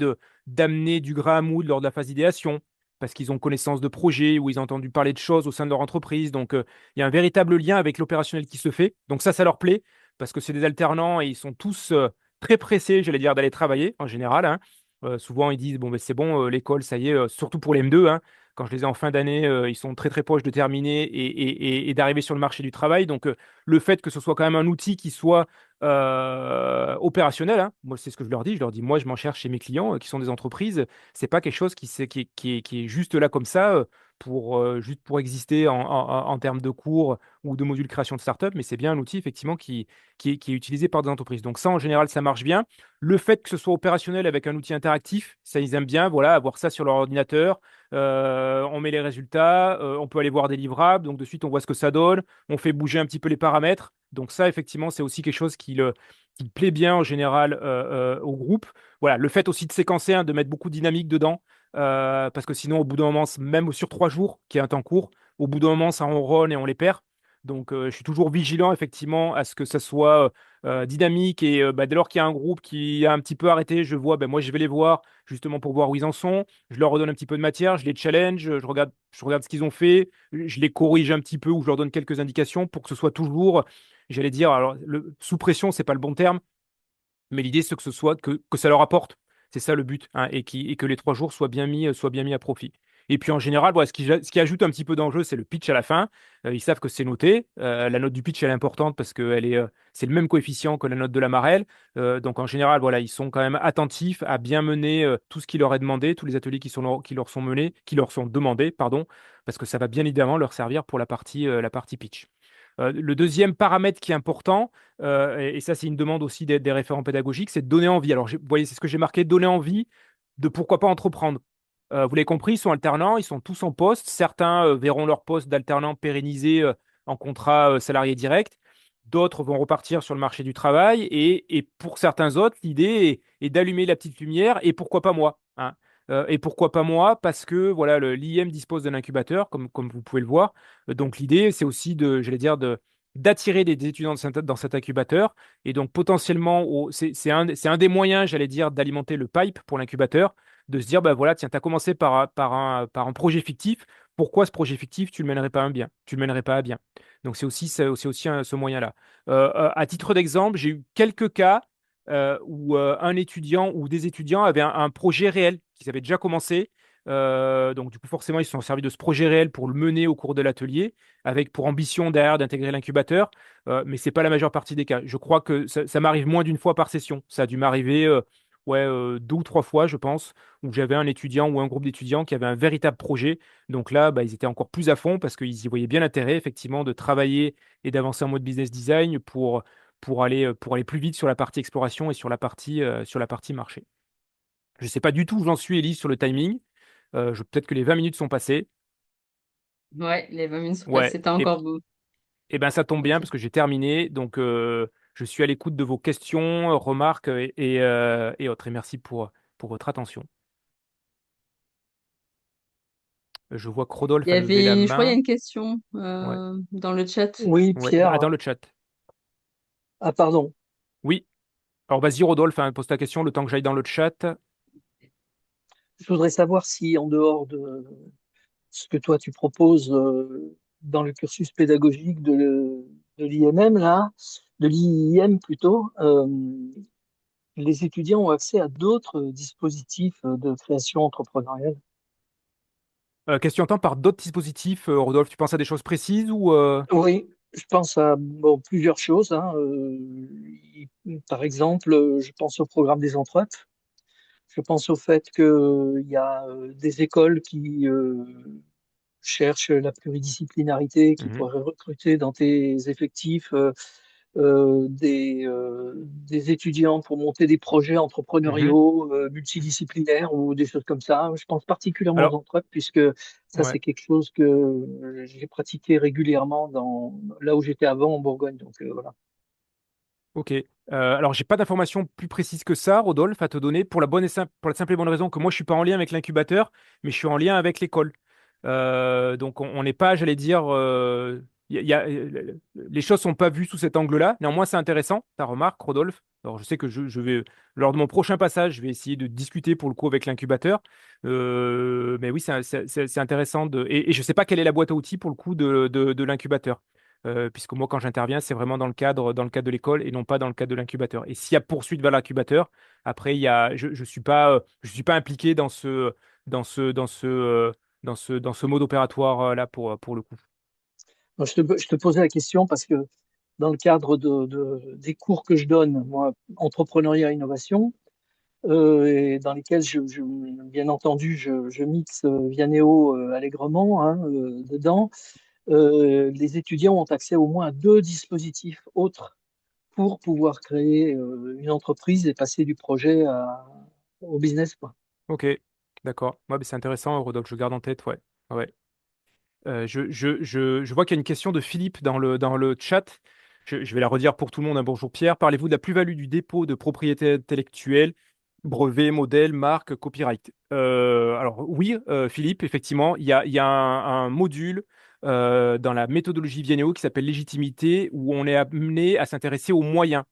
d'amener du grain à moudre lors de la phase d'idéation, parce qu'ils ont connaissance de projets, ou ils ont entendu parler de choses au sein de leur entreprise. Donc, il y a un véritable lien avec l'opérationnel qui se fait. Donc ça leur plaît, parce que c'est des alternants et ils sont tous très pressés, j'allais dire, d'aller travailler, en général, hein. Souvent, ils disent, bon, ben, c'est bon, l'école, ça y est, surtout pour les M2, hein. Quand je les ai en fin d'année, ils sont très très proches de terminer et d'arriver sur le marché du travail. Donc, le fait que ce soit quand même un outil qui soit opérationnel, hein, moi, c'est ce que je leur dis. Je leur dis, moi, je m'en cherche chez mes clients qui sont des entreprises. C'est pas quelque chose qui est juste là comme ça juste pour exister en termes de cours ou de modules création de start-up, mais c'est bien un outil effectivement qui est utilisé par des entreprises. Donc ça, en général, ça marche bien. Le fait que ce soit opérationnel avec un outil interactif, ça, ils aiment bien, voilà, avoir ça sur leur ordinateur. On met les résultats, on peut aller voir des livrables, donc de suite on voit ce que ça donne, on fait bouger un petit peu les paramètres. Donc ça, effectivement, c'est aussi quelque chose qui plaît bien en général au groupe. Voilà, le fait aussi de séquencer, hein, de mettre beaucoup de dynamique dedans, parce que sinon, au bout d'un moment, même sur 3 jours, qui est un temps court, au bout d'un moment, ça ronronne et on les perd. Donc, je suis toujours vigilant, effectivement, à ce que ça soit dynamique. Et bah, dès lors qu'il y a un groupe qui a un petit peu arrêté, je vois, ben, moi, je vais les voir justement pour voir où ils en sont. Je leur redonne un petit peu de matière, je les challenge, je regarde ce qu'ils ont fait, je les corrige un petit peu ou je leur donne quelques indications pour que ce soit toujours, j'allais dire, alors, sous pression, c'est pas le bon terme, mais l'idée, c'est que ce soit que ça leur apporte. C'est ça le but, hein, et que les 3 jours soient bien mis à profit. Et puis en général, voilà, ce qui ajoute un petit peu d'enjeu, c'est le pitch à la fin. Ils savent que c'est noté. La note du pitch, elle est importante parce que c'est le même coefficient que la note de la marelle. Donc en général, voilà, ils sont quand même attentifs à bien mener tout ce qui leur est demandé, tous les ateliers qui leur sont menés, qui leur sont demandés, pardon, parce que ça va bien évidemment leur servir pour la partie pitch. Le deuxième paramètre qui est important, et ça c'est une demande aussi des référents pédagogiques, c'est de donner envie. Alors vous voyez, c'est ce que j'ai marqué, donner envie de pourquoi pas entreprendre. Vous l'avez compris, ils sont alternants, ils sont tous en poste. Certains verront leur poste d'alternant pérennisé en contrat salarié direct. D'autres vont repartir sur le marché du travail. Et pour certains autres, l'idée est d'allumer la petite lumière et pourquoi pas moi, hein. Et pourquoi pas moi? Parce que voilà, l'IM dispose d'un incubateur, comme vous pouvez le voir. Donc l'idée, c'est aussi j'allais dire, d'attirer des étudiants dans cet incubateur. Et donc potentiellement, c'est un des moyens, j'allais dire, d'alimenter le pipe pour l'incubateur, de se dire, bah voilà, tiens, tu as commencé par un projet fictif. Pourquoi ce projet fictif, tu ne le mènerais pas à bien? Tu le mènerais pas à bien. Donc c'est aussi ce moyen-là. À titre d'exemple, j'ai eu quelques cas où un étudiant ou des étudiants avaient un projet réel qu'ils avaient déjà commencé. Donc, du coup, forcément, ils se sont servis de ce projet réel pour le mener au cours de l'atelier, avec pour ambition derrière d'intégrer l'incubateur. Mais ce n'est pas la majeure partie des cas. Je crois que ça m'arrive moins d'une fois par session. Ça a dû m'arriver ouais, 2 ou 3 fois, je pense, où j'avais un étudiant ou un groupe d'étudiants qui avait un véritable projet. Donc là, bah, ils étaient encore plus à fond parce qu'ils y voyaient bien l'intérêt, effectivement, de travailler et d'avancer en mode business design pour aller plus vite sur la partie exploration et sur la partie marché. Je ne sais pas du tout où j'en suis, Elise, sur le timing. Peut-être que les 20 minutes sont passées. Ouais, les 20 minutes sont Ouais, passées. T'as encore beau. et ben ça tombe bien Ok. parce que j'ai terminé. Donc, je suis à l'écoute de vos questions, remarques et autres. Et merci pour votre attention. Je vois que Rodolphe Il y a levé la avait, je crois, il y a main. une question Ouais, dans le chat. Oui, ouais, dans Pierre. le chat. Ah, pardon. Oui. Alors, vas-y, Rodolphe, hein, pose ta question le temps que j'aille dans le chat. Je voudrais savoir si, en dehors de ce que toi tu proposes dans le cursus pédagogique de l'IMM, là, de l'IIM plutôt, les étudiants ont accès à d'autres dispositifs de création entrepreneuriale. Qu'est-ce que tu entends par d'autres dispositifs, Rodolphe? Tu penses à des choses précises ou Oui, je pense à bon, plusieurs choses, hein. Par exemple, je pense au programme des entrepreneurs. Je pense au fait qu'il y a des écoles qui cherchent la pluridisciplinarité, qui Mhm, pourraient recruter dans tes effectifs des étudiants pour monter des projets mhm. entrepreneuriaux multidisciplinaires ou des choses comme ça. Je pense particulièrement aux Alors, entrepreneurs puisque ça, ouais. c'est quelque chose que j'ai pratiqué régulièrement là où j'étais avant en Bourgogne. Donc voilà. Ok. Alors, j'ai pas d'informations plus précises que ça, Rodolphe, à te donner pour la simple et bonne raison que moi, je suis pas en lien avec l'incubateur, mais je suis en lien avec l'école. Donc, on n'est pas, j'allais dire, les choses sont pas vues sous cet angle-là. Néanmoins, c'est intéressant, ta remarque, Rodolphe. Alors, je sais que je vais, lors de mon prochain passage, je vais essayer de discuter pour le coup avec l'incubateur. Mais oui, c'est intéressant et je sais pas quelle est la boîte à outils pour le coup de l'incubateur. Puisque moi, quand j'interviens, c'est vraiment dans le cadre de l'école et non pas dans le cadre de l'incubateur. Et s'il y a poursuite vers l'incubateur, après, je suis pas impliqué dans ce mode opératoire là pour le coup. Moi, je te posais la question parce que dans le cadre des cours que je donne, moi, entrepreneuriat et innovation, et dans lesquels bien entendu, je mixe Vianéo allègrement hein, dedans. Les étudiants ont accès au moins à deux dispositifs autres pour pouvoir créer une entreprise et passer du projet au business, quoi. Ok, d'accord. Ouais, mais c'est intéressant, Rodolphe, je garde en tête, ouais. Ouais. Je vois qu'il y a une question de Philippe dans le chat. Je vais la redire pour tout le monde, hein. Bonjour Pierre. Parlez-vous de la plus-value du dépôt de propriété intellectuelle, brevet, modèle, marque, copyright? Alors oui, Philippe, effectivement, il y a un module dans la méthodologie Vienneo qui s'appelle légitimité, où on est amené à s'intéresser aux moyens,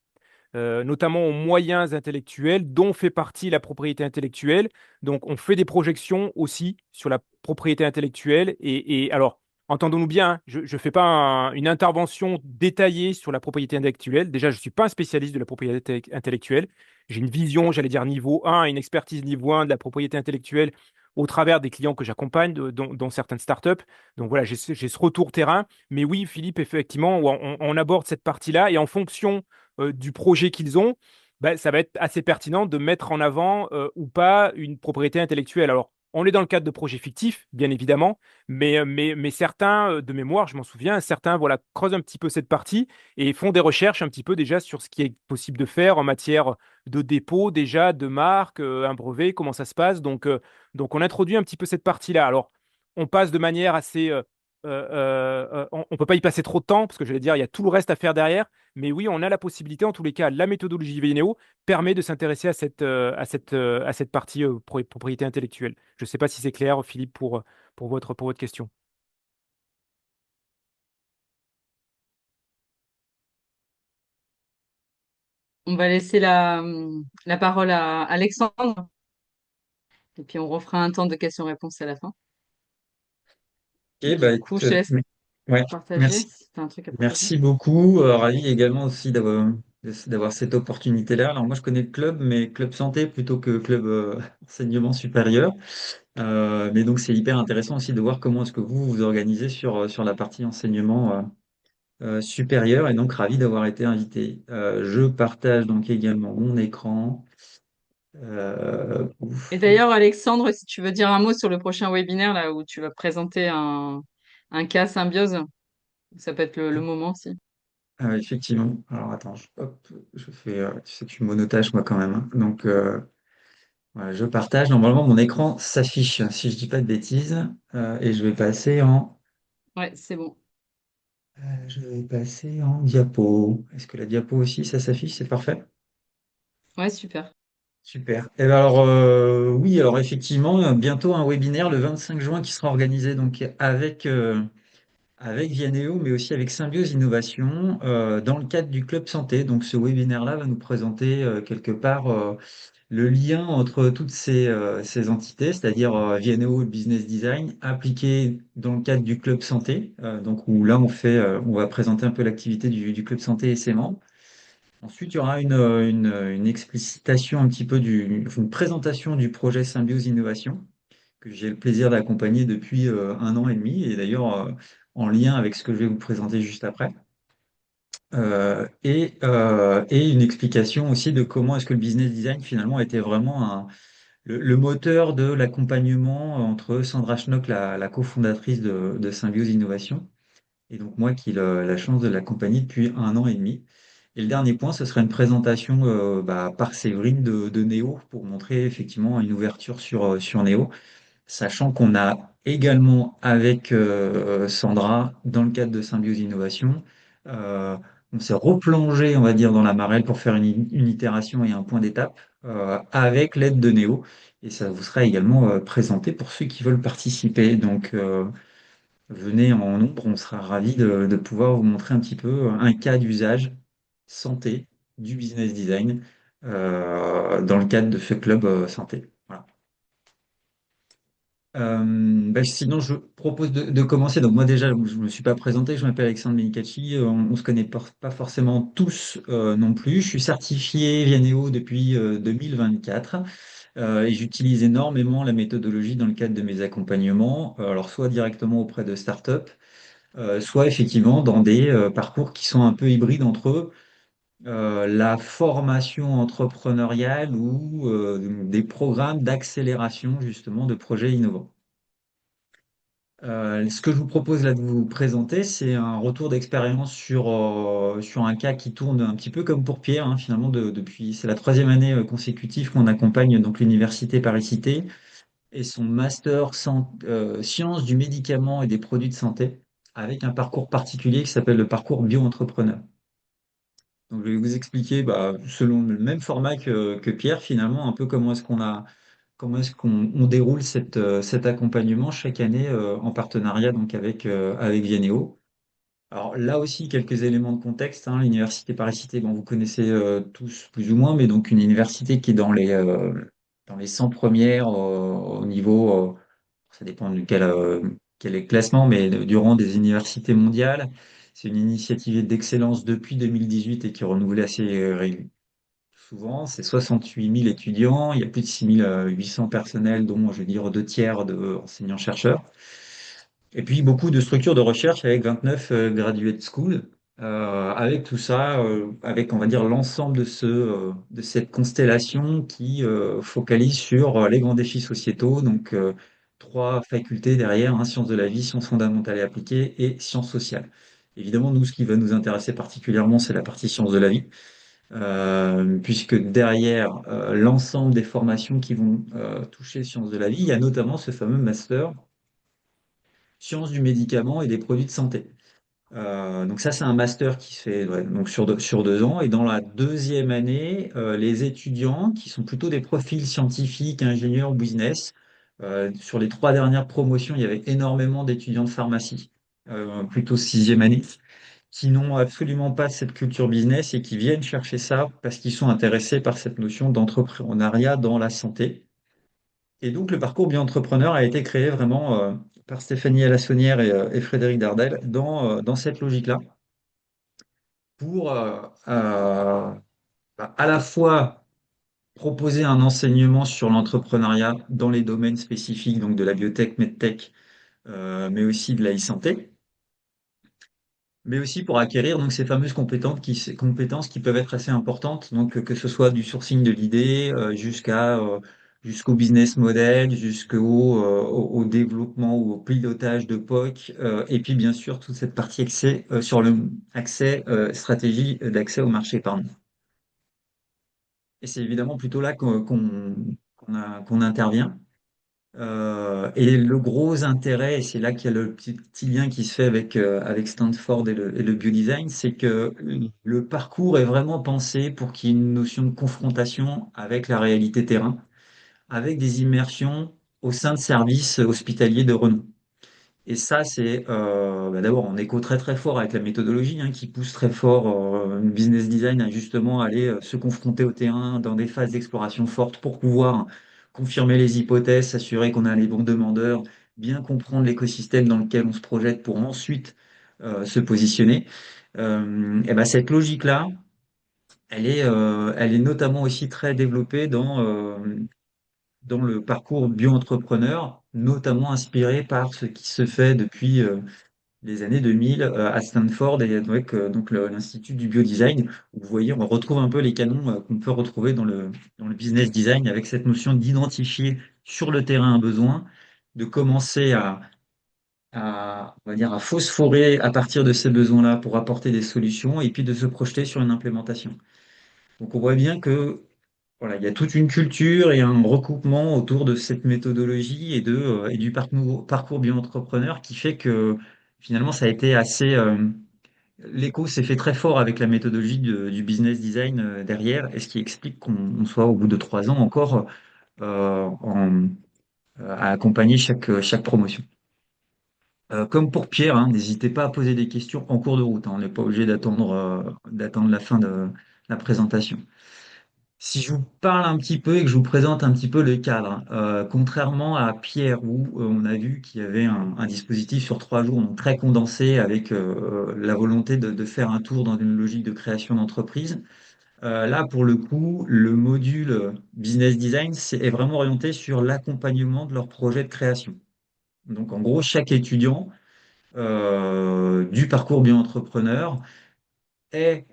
notamment aux moyens intellectuels dont fait partie la propriété intellectuelle. Donc, on fait des projections aussi sur la propriété intellectuelle. Et alors, entendons-nous bien, hein, je ne fais pas une intervention détaillée sur la propriété intellectuelle. Déjà, je ne suis pas un spécialiste de la propriété intellectuelle. J'ai une vision, j'allais dire niveau 1, une expertise niveau 1 de la propriété intellectuelle au travers des clients que j'accompagne, dont certaines startups. Donc voilà, j'ai ce retour terrain. Mais oui, Philippe, effectivement, on aborde cette partie-là et en fonction du projet qu'ils ont, bah, ça va être assez pertinent de mettre en avant ou pas une propriété intellectuelle. Alors, on est dans le cadre de projets fictifs, bien évidemment, mais certains, de mémoire, je m'en souviens, certains voilà, creusent un petit peu cette partie et font des recherches un petit peu déjà sur ce qui est possible de faire en matière de dépôt, déjà, de marque, un brevet, comment ça se passe. Donc, on introduit un petit peu cette partie-là. Alors, on passe de manière assez on peut pas y passer trop de temps parce que j'allais dire, il y a tout le reste à faire derrière. Mais oui, on a la possibilité, en tous les cas, la méthodologie VNEO permet de s'intéresser à cette partie propriété intellectuelle. Je ne sais pas si c'est clair, Philippe, pour votre question. On va laisser la parole à Alexandre, et puis on refera un temps de questions-réponses à la fin. Ok, bah, Du coup, écoute, je te laisse ouais, partager merci. si tu as un truc à partager. Merci beaucoup. Ravi également aussi d'avoir cette opportunité-là. Alors moi, je connais le club, mais club santé plutôt que club enseignement supérieur. Mais donc, c'est hyper intéressant aussi de voir comment est-ce que vous vous organisez sur la partie enseignement supérieur. Et donc, ravi d'avoir été invité. Je partage donc également mon écran. Et Ouf. d'ailleurs, Alexandre, si tu veux dire un mot sur le prochain webinaire, là où tu vas présenter un cas symbiose, ça peut être le moment aussi. Effectivement. Alors, attends, hop, je fais, tu sais que je suis monotage, moi, quand même, hein. Donc, voilà, je partage. Normalement, mon écran s'affiche, si je dis pas de bêtises. Et Ouais, c'est bon. je vais passer en diapo. Est-ce que la diapo aussi, ça s'affiche? C'est parfait? Ouais, super. Super. Et ben alors, oui, alors effectivement, bientôt un webinaire le 25 juin qui sera organisé donc avec Vianeo, mais aussi avec Symbiose Innovation, dans le cadre du Club Santé. Donc, ce webinaire-là va nous présenter quelque part le lien entre toutes ces entités, c'est-à-dire VNO et Business Design, appliqué dans le cadre du Club Santé, donc où là on va présenter un peu l'activité du Club Santé et ses membres. Ensuite, il y aura une explicitation un petit peu une présentation du projet Symbiose Innovation, que j'ai le plaisir d'accompagner depuis 1 an et demi, et d'ailleurs en lien avec ce que je vais vous présenter juste après. Et une explication aussi de comment est-ce que le business design finalement était vraiment le moteur de l'accompagnement entre Sandra Schnock, la cofondatrice de Symbiose Innovation, et donc moi qui ai la chance de l'accompagner depuis 1 an et demi. Et le dernier point, ce sera une présentation par Séverine de Néo pour montrer effectivement une ouverture sur Néo, sachant qu'on a également avec Sandra, dans le cadre de Symbiose Innovation, euh, on s'est replongé, on va dire, dans la marelle pour faire une itération et un point d'étape avec l'aide de Néo. Et ça vous sera également présenté pour ceux qui veulent participer. Donc, venez en nombre, on sera ravis de pouvoir vous montrer un petit peu un cas d'usage santé du business design dans le cadre de ce club santé. Voilà. Sinon, je propose de commencer. Donc moi déjà, je ne me suis pas présenté, je m'appelle Alexandre Benincacci, on ne se connaît pas forcément tous non plus. Je suis certifié Vianeo depuis 2024 et j'utilise énormément la méthodologie dans le cadre de mes accompagnements, alors soit directement auprès de startups, soit effectivement dans des parcours qui sont un peu hybrides entre eux, la formation entrepreneuriale ou des programmes d'accélération justement de projets innovants. Ce que je vous propose là de vous présenter, c'est un retour d'expérience sur un cas qui tourne un petit peu comme pour Pierre, hein, finalement, depuis, c'est la troisième année consécutive qu'on accompagne donc l'Université Paris-Cité et son master sciences du médicament et des produits de santé, avec un parcours particulier qui s'appelle le parcours bio-entrepreneur. Donc, je vais vous expliquer, selon le même format que Pierre, finalement, un peu comment est-ce qu'on déroule cet accompagnement chaque année en partenariat donc avec Vianeo. Alors là aussi, quelques éléments de contexte, hein. L'Université Paris-Cité, bon, vous connaissez tous plus ou moins, mais donc une université qui est dans les 100 premières au niveau, ça dépend quel est le classement, mais durant des universités mondiales. C'est une initiative d'excellence depuis 2018 et qui est renouvelée assez souvent. C'est 68 000 étudiants, il y a plus de 6 800 personnels, dont je veux dire 2 tiers de enseignants-chercheurs. Et puis beaucoup de structures de recherche avec 29 graduate schools. Avec tout ça, avec on va dire l'ensemble de cette constellation qui focalise sur les grands défis sociétaux, donc 3 facultés derrière, hein, sciences de la vie, sciences fondamentales et appliquées et sciences sociales. Évidemment, nous, ce qui va nous intéresser particulièrement, c'est la partie sciences de la vie, puisque derrière l'ensemble des formations qui vont toucher sciences de la vie, il y a notamment ce fameux master sciences du médicament et des produits de santé. Donc ça, c'est un master qui se fait donc sur 2 ans. Et dans la deuxième année, les étudiants, qui sont plutôt des profils scientifiques, ingénieurs, business, sur les 3 dernières promotions, il y avait énormément d'étudiants de pharmacie, plutôt sixième année, qui n'ont absolument pas cette culture business et qui viennent chercher ça parce qu'ils sont intéressés par cette notion d'entrepreneuriat dans la santé. Et donc, le parcours bio-entrepreneur a été créé vraiment par Stéphanie Alassonnière et Frédéric Dardel dans cette logique-là pour à la fois proposer un enseignement sur l'entrepreneuriat dans les domaines spécifiques, donc de la biotech, medtech, mais aussi de la e-santé, mais aussi pour acquérir donc ces fameuses compétences qui peuvent être assez importantes, donc que ce soit du sourcing de l'idée jusqu'au business model, au développement ou au pilotage de POC, et puis bien sûr toute cette partie accès sur le accès stratégie d'accès au marché, pardon. Et c'est évidemment plutôt là qu'on intervient. Et le gros intérêt, et c'est là qu'il y a le petit lien qui se fait avec Stanford et le biodesign, c'est que le parcours est vraiment pensé pour qu'il y ait une notion de confrontation avec la réalité terrain, avec des immersions au sein de services hospitaliers de renom. Et ça, c'est d'abord en écho très très fort avec la méthodologie qui pousse très fort le business design à justement aller se confronter au terrain dans des phases d'exploration fortes pour pouvoir confirmer les hypothèses, s'assurer qu'on a les bons demandeurs, bien comprendre l'écosystème dans lequel on se projette pour ensuite se positionner. Et ben, cette logique-là, elle est notamment aussi très développée dans le parcours bio-entrepreneur, notamment inspiré par ce qui se fait depuis les années 2000 à Stanford et avec l'Institut du biodesign, où vous voyez, on retrouve un peu les canons qu'on peut retrouver dans le business design avec cette notion d'identifier sur le terrain un besoin, de commencer on va dire, à phosphorer à partir de ces besoins-là pour apporter des solutions et puis de se projeter sur une implémentation. Donc on voit bien que voilà, il y a toute une culture et un recoupement autour de cette méthodologie et du parcours bio-entrepreneur qui fait que finalement ça a été assez. L'écho s'est fait très fort avec la méthodologie du business design derrière, et ce qui explique qu'on soit au bout de 3 ans encore à accompagner chaque promotion. Comme pour Pierre, n'hésitez pas à poser des questions en cours de route. On n'est pas obligé d'attendre la fin de la présentation. Si je vous parle un petit peu et que je vous présente un petit peu le cadre, contrairement à Pierre où on a vu qu'il y avait un dispositif sur 3 jours, donc très condensé avec la volonté de faire un tour dans une logique de création d'entreprise, là pour le coup, le module business design est vraiment orienté sur l'accompagnement de leur projet de création. Donc en gros, chaque étudiant du parcours bio-entrepreneur est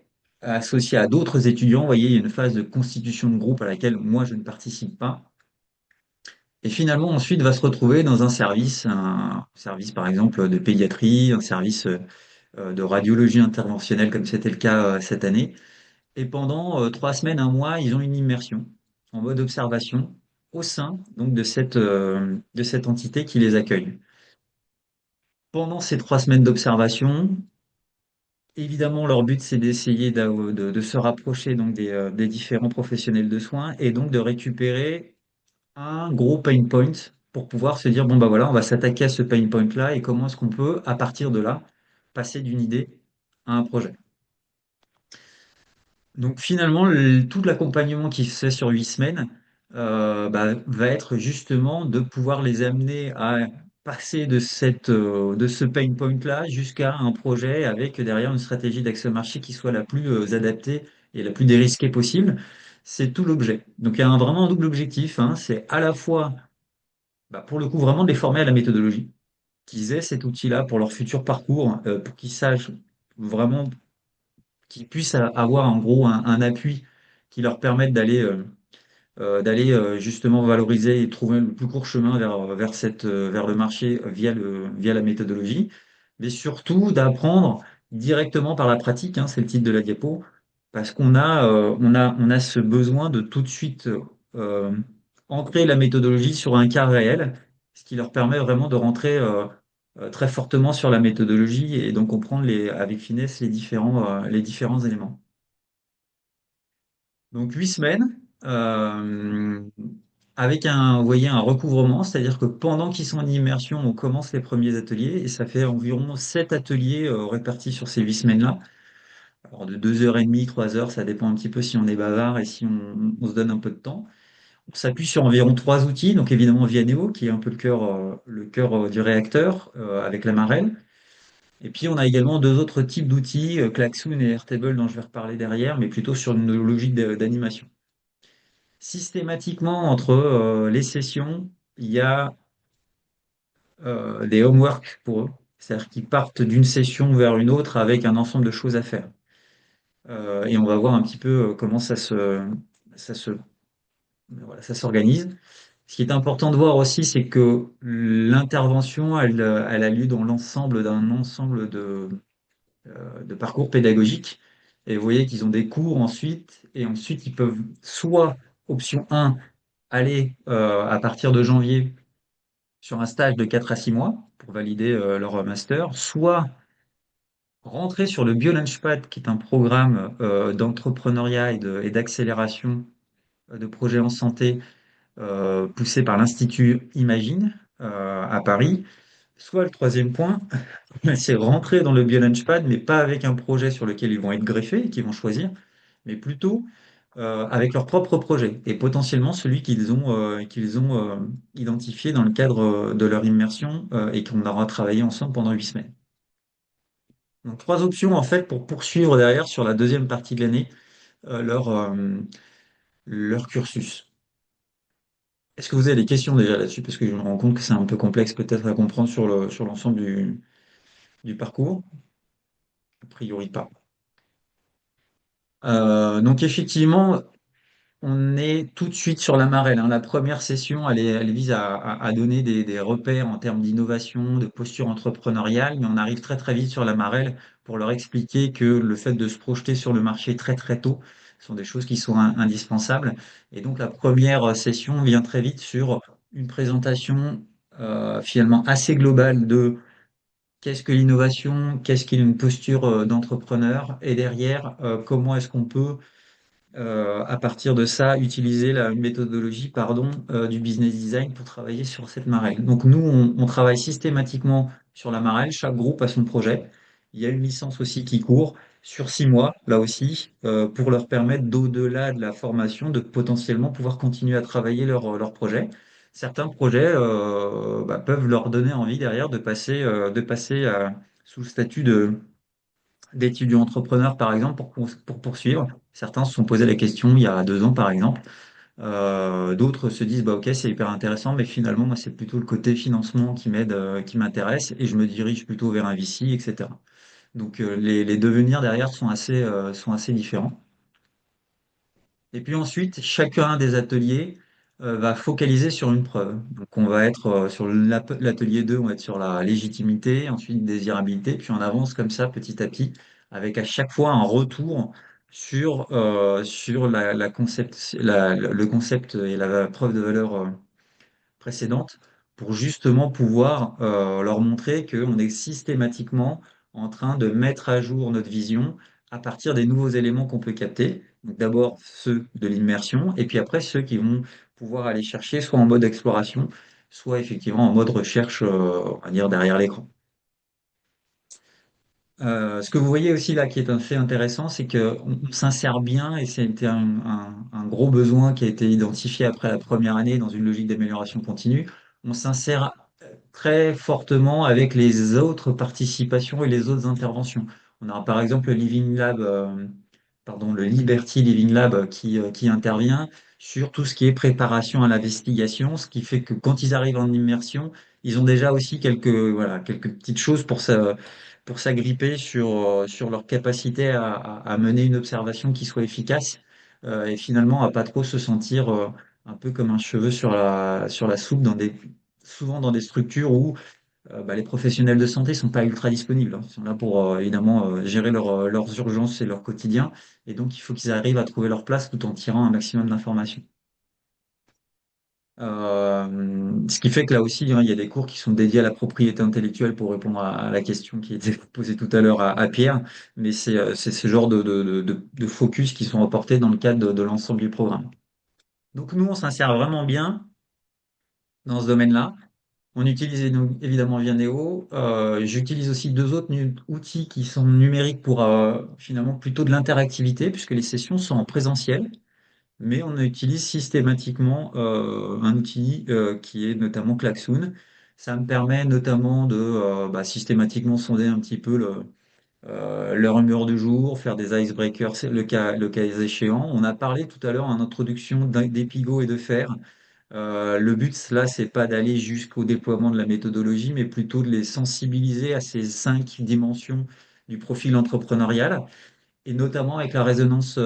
associé à d'autres étudiants. Vous voyez, il y a une phase de constitution de groupe à laquelle moi je ne participe pas. Et finalement, ensuite, va se retrouver dans un service par exemple de pédiatrie, un service de radiologie interventionnelle, comme c'était le cas cette année. Et pendant 3 semaines, un mois, ils ont une immersion en mode observation au sein donc de cette entité qui les accueille. Pendant ces 3 semaines d'observation, évidemment, leur but, c'est d'essayer de se rapprocher donc des différents professionnels de soins et donc de récupérer un gros pain point pour pouvoir se dire, bon, bah voilà, on va s'attaquer à ce pain point-là et comment est-ce qu'on peut, à partir de là, passer d'une idée à un projet. Donc finalement, tout l'accompagnement qui se fait sur 8 semaines va être justement de pouvoir les amener à passer de ce pain point-là jusqu'à un projet avec derrière une stratégie d'accès au marché qui soit la plus adaptée et la plus dérisquée possible. C'est tout l'objet. Donc il y a vraiment un double objectif. C'est à la fois, pour le coup, vraiment de les former à la méthodologie, qu'ils aient cet outil-là pour leur futur parcours, pour qu'ils sachent vraiment qui puissent avoir en gros un appui qui leur permette d'aller justement valoriser et trouver le plus court chemin vers le marché via la méthodologie, mais surtout d'apprendre directement par la pratique, c'est le titre de la diapo, parce qu'on a ce besoin de tout de suite ancrer la méthodologie sur un cas réel, ce qui leur permet vraiment de rentrer très fortement sur la méthodologie et donc comprendre avec finesse les différents éléments. Donc 8 semaines, avec vous voyez, un recouvrement, c'est-à-dire que pendant qu'ils sont en immersion, on commence les premiers ateliers et ça fait environ 7 ateliers répartis sur ces 8 semaines-là. Alors de 2h30, 3 heures, ça dépend un petit peu si on est bavard et si on se donne un peu de temps. On s'appuie sur environ 3 outils, donc évidemment Vianeo, qui est un peu le cœur du réacteur, avec la marelle. Et puis on a également deux autres types d'outils, Klaxoon et Airtable, dont je vais reparler derrière, mais plutôt sur une logique d'animation. Systématiquement, entre les sessions, il y a des homework pour eux, c'est-à-dire qu'ils partent d'une session vers une autre avec un ensemble de choses à faire. Et on va voir un petit peu comment ça se, voilà, ça s'organise. Ce qui est important de voir aussi, c'est que l'intervention, elle a lieu dans l'ensemble d'un ensemble de parcours pédagogiques. Et vous voyez qu'ils ont des cours ensuite, et ensuite ils peuvent soit, option 1, aller à partir de janvier sur un stage de 4 à 6 mois pour valider leur master, soit rentrer sur le BioLaunchpad, qui est un programme d'entrepreneuriat et d'accélération de projets en santé poussé par l'Institut Imagine à Paris. Soit le troisième point, c'est rentrer dans le BioLaunchpad, mais pas avec un projet sur lequel ils vont être greffés et qu'ils vont choisir, mais plutôt avec leur propre projet et potentiellement celui qu'ils ont identifié dans le cadre de leur immersion et qu'on aura travaillé ensemble pendant 8 semaines. Donc 3 options en fait pour poursuivre derrière sur la deuxième partie de l'année euh, leur, euh, leur cursus. Est-ce que vous avez des questions déjà là-dessus? Parce que je me rends compte que c'est un peu complexe peut-être à comprendre sur l'ensemble du parcours. A priori pas. Donc effectivement, on est tout de suite sur la marelle, hein. La première session, elle vise à donner des repères en termes d'innovation, de posture entrepreneuriale, mais on arrive très très vite sur la marelle pour leur expliquer que le fait de se projeter sur le marché très très tôt sont des choses qui sont indispensables. Et donc la première session vient très vite sur une présentation finalement assez globale de qu'est-ce que l'innovation, qu'est-ce qu'une posture d'entrepreneur, et derrière, comment est-ce qu'on peut à partir de ça, utiliser la méthodologie, pardon, du business design pour travailler sur cette marelle. Donc nous, on travaille systématiquement sur la marelle. Chaque groupe a son projet. Il y a une licence aussi qui court sur 6 mois, là aussi, pour leur permettre, d'au-delà de la formation, de potentiellement pouvoir continuer à travailler leur projet. Certains projets peuvent leur donner envie derrière de passer sous le statut d'étudiants entrepreneurs, par exemple, pour poursuivre. Certains se sont posé la question il y a 2 ans, par exemple. D'autres se disent, bah, ok, c'est hyper intéressant, mais finalement, moi, c'est plutôt le côté financement qui m'aide, qui m'intéresse, et je me dirige plutôt vers un VC, etc. Donc, les devenirs derrière sont assez différents. Et puis ensuite, chacun des ateliers va focaliser sur une preuve. Donc on va être sur l'atelier 2, on va être sur la légitimité, ensuite désirabilité, puis on avance comme ça petit à petit, avec à chaque fois un retour sur le concept et la preuve de valeur précédente, pour justement pouvoir leur montrer qu'on est systématiquement en train de mettre à jour notre vision à partir des nouveaux éléments qu'on peut capter. Donc d'abord ceux de l'immersion, et puis après ceux qui vont pouvoir aller chercher soit en mode exploration, soit effectivement en mode recherche, on va dire derrière l'écran. Ce que vous voyez aussi là qui est un fait intéressant, c'est qu'on s'insère bien, et c'était un gros besoin qui a été identifié après la première année dans une logique d'amélioration continue. On s'insère très fortement avec les autres participations et les autres interventions. On a par exemple le Living Lab, pardon, le Liberty Living Lab qui intervient sur tout ce qui est préparation à l'investigation, ce qui fait que quand ils arrivent en immersion, ils ont déjà aussi quelques petites choses pour s'agripper sur leur capacité à mener une observation qui soit efficace, et finalement à pas trop se sentir un peu comme un cheveu sur la soupe, souvent dans des structures où les professionnels de santé sont pas ultra disponibles, hein. Ils sont là pour évidemment gérer leurs urgences et leur quotidien, et donc il faut qu'ils arrivent à trouver leur place tout en tirant un maximum d'informations. Ce qui fait que là aussi, hein, il y a des cours qui sont dédiés à la propriété intellectuelle pour répondre à la question qui était posée tout à l'heure à Pierre. Mais c'est ce genre de focus qui sont apportés dans le cadre de l'ensemble du programme. Donc nous, on s'insère vraiment bien dans ce domaine-là. On utilise évidemment Vianeo. J'utilise aussi deux autres outils qui sont numériques pour finalement plutôt de l'interactivité, puisque les sessions sont en présentiel. Mais on utilise systématiquement un outil qui est notamment Klaxoon. Ça me permet notamment de systématiquement sonder un petit peu leur humeur du jour, faire des icebreakers, le cas échéant. On a parlé tout à l'heure en introduction d'Epigo et de faire. Le but, là, c'est pas d'aller jusqu'au déploiement de la méthodologie, mais plutôt de les sensibiliser à ces 5 dimensions du profil entrepreneurial et notamment avec la résonance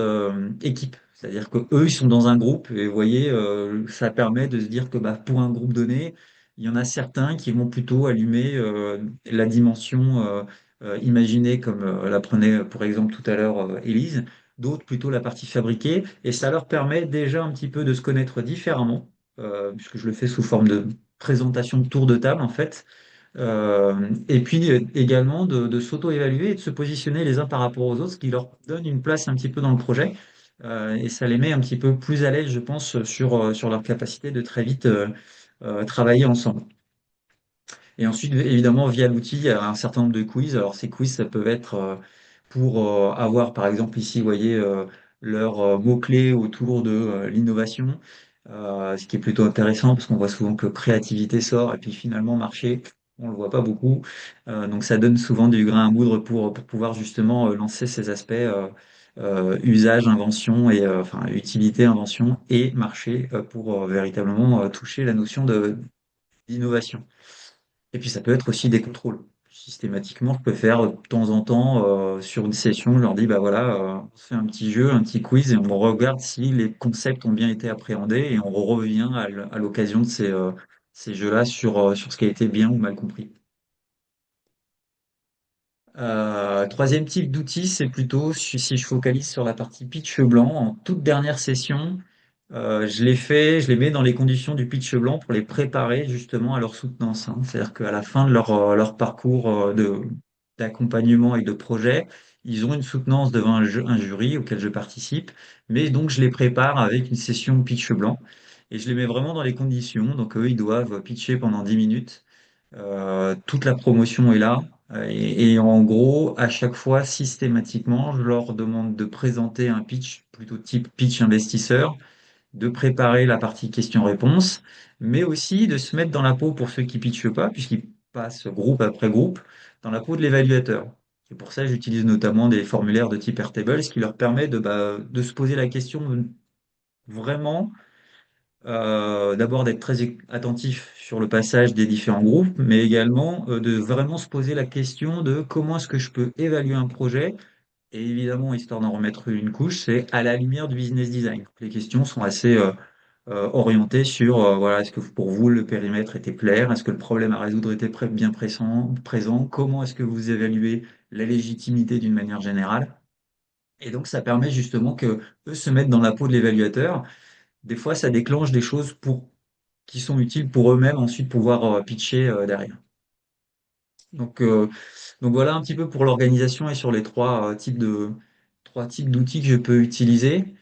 équipe. C'est-à-dire que eux, ils sont dans un groupe et vous voyez, ça permet de se dire que pour un groupe donné, il y en a certains qui vont plutôt allumer la dimension imaginée, comme la prenait pour exemple tout à l'heure Élise, d'autres plutôt la partie fabriquée, et ça leur permet déjà un petit peu de se connaître différemment, puisque je le fais sous forme de présentation de tour de table en fait. Et puis également de s'auto-évaluer et de se positionner les uns par rapport aux autres, ce qui leur donne une place un petit peu dans le projet. Et ça les met un petit peu plus à l'aise, je pense, sur leur capacité de très vite travailler ensemble. Et ensuite, évidemment, via l'outil, il y a un certain nombre de quiz. Alors, ces quiz, ça peut être pour avoir, par exemple, ici, vous voyez, leurs mots-clés autour de l'innovation, ce qui est plutôt intéressant parce qu'on voit souvent que créativité sort et puis finalement, marché, on le voit pas beaucoup. Donc, ça donne souvent du grain à moudre pour pouvoir justement lancer ces aspects usage, invention et enfin, utilité, invention et marché pour véritablement toucher la notion d'innovation. Et puis ça peut être aussi des contrôles. Systématiquement, je peux faire de temps en temps sur une session, je leur dis bah voilà, on se fait un petit jeu, un petit quiz et on regarde si les concepts ont bien été appréhendés et on revient à l'occasion de ces jeux-là sur ce qui a été bien ou mal compris. Troisième type d'outil, c'est plutôt si je focalise sur la partie pitch blanc, en toute dernière session, je les mets dans les conditions du pitch blanc pour les préparer justement à leur soutenance, hein. C'est-à-dire qu'à la fin de leur parcours d'accompagnement et de projet, ils ont une soutenance devant un jury auquel je participe, mais donc je les prépare avec une session pitch blanc et je les mets vraiment dans les conditions. Donc eux, ils doivent pitcher pendant 10 minutes. Toute la promotion est là. Et en gros, à chaque fois, systématiquement, je leur demande de présenter un pitch, plutôt type pitch investisseur, de préparer la partie questions-réponses, mais aussi de se mettre dans la peau, pour ceux qui pitchent pas, puisqu'ils passent groupe après groupe, dans la peau de l'évaluateur. Et pour ça, j'utilise notamment des formulaires de type Airtable, ce qui leur permet de se poser la question vraiment d'abord d'être très attentif sur le passage des différents groupes, mais également de vraiment se poser la question de comment est-ce que je peux évaluer un projet. Et évidemment, histoire d'en remettre une couche, c'est à la lumière du business design. Les questions sont assez orientées sur, voilà, est-ce que pour vous, le périmètre était clair? Est-ce que le problème à résoudre était bien présent? Comment est-ce que vous évaluez la légitimité d'une manière générale? Et donc, ça permet justement que eux se mettent dans la peau de l'évaluateur. Des fois, ça déclenche des choses qui sont utiles pour eux-mêmes ensuite pouvoir pitcher derrière. Donc, euh, donc voilà un petit peu pour l'organisation et sur les trois types d'outils que je peux utiliser.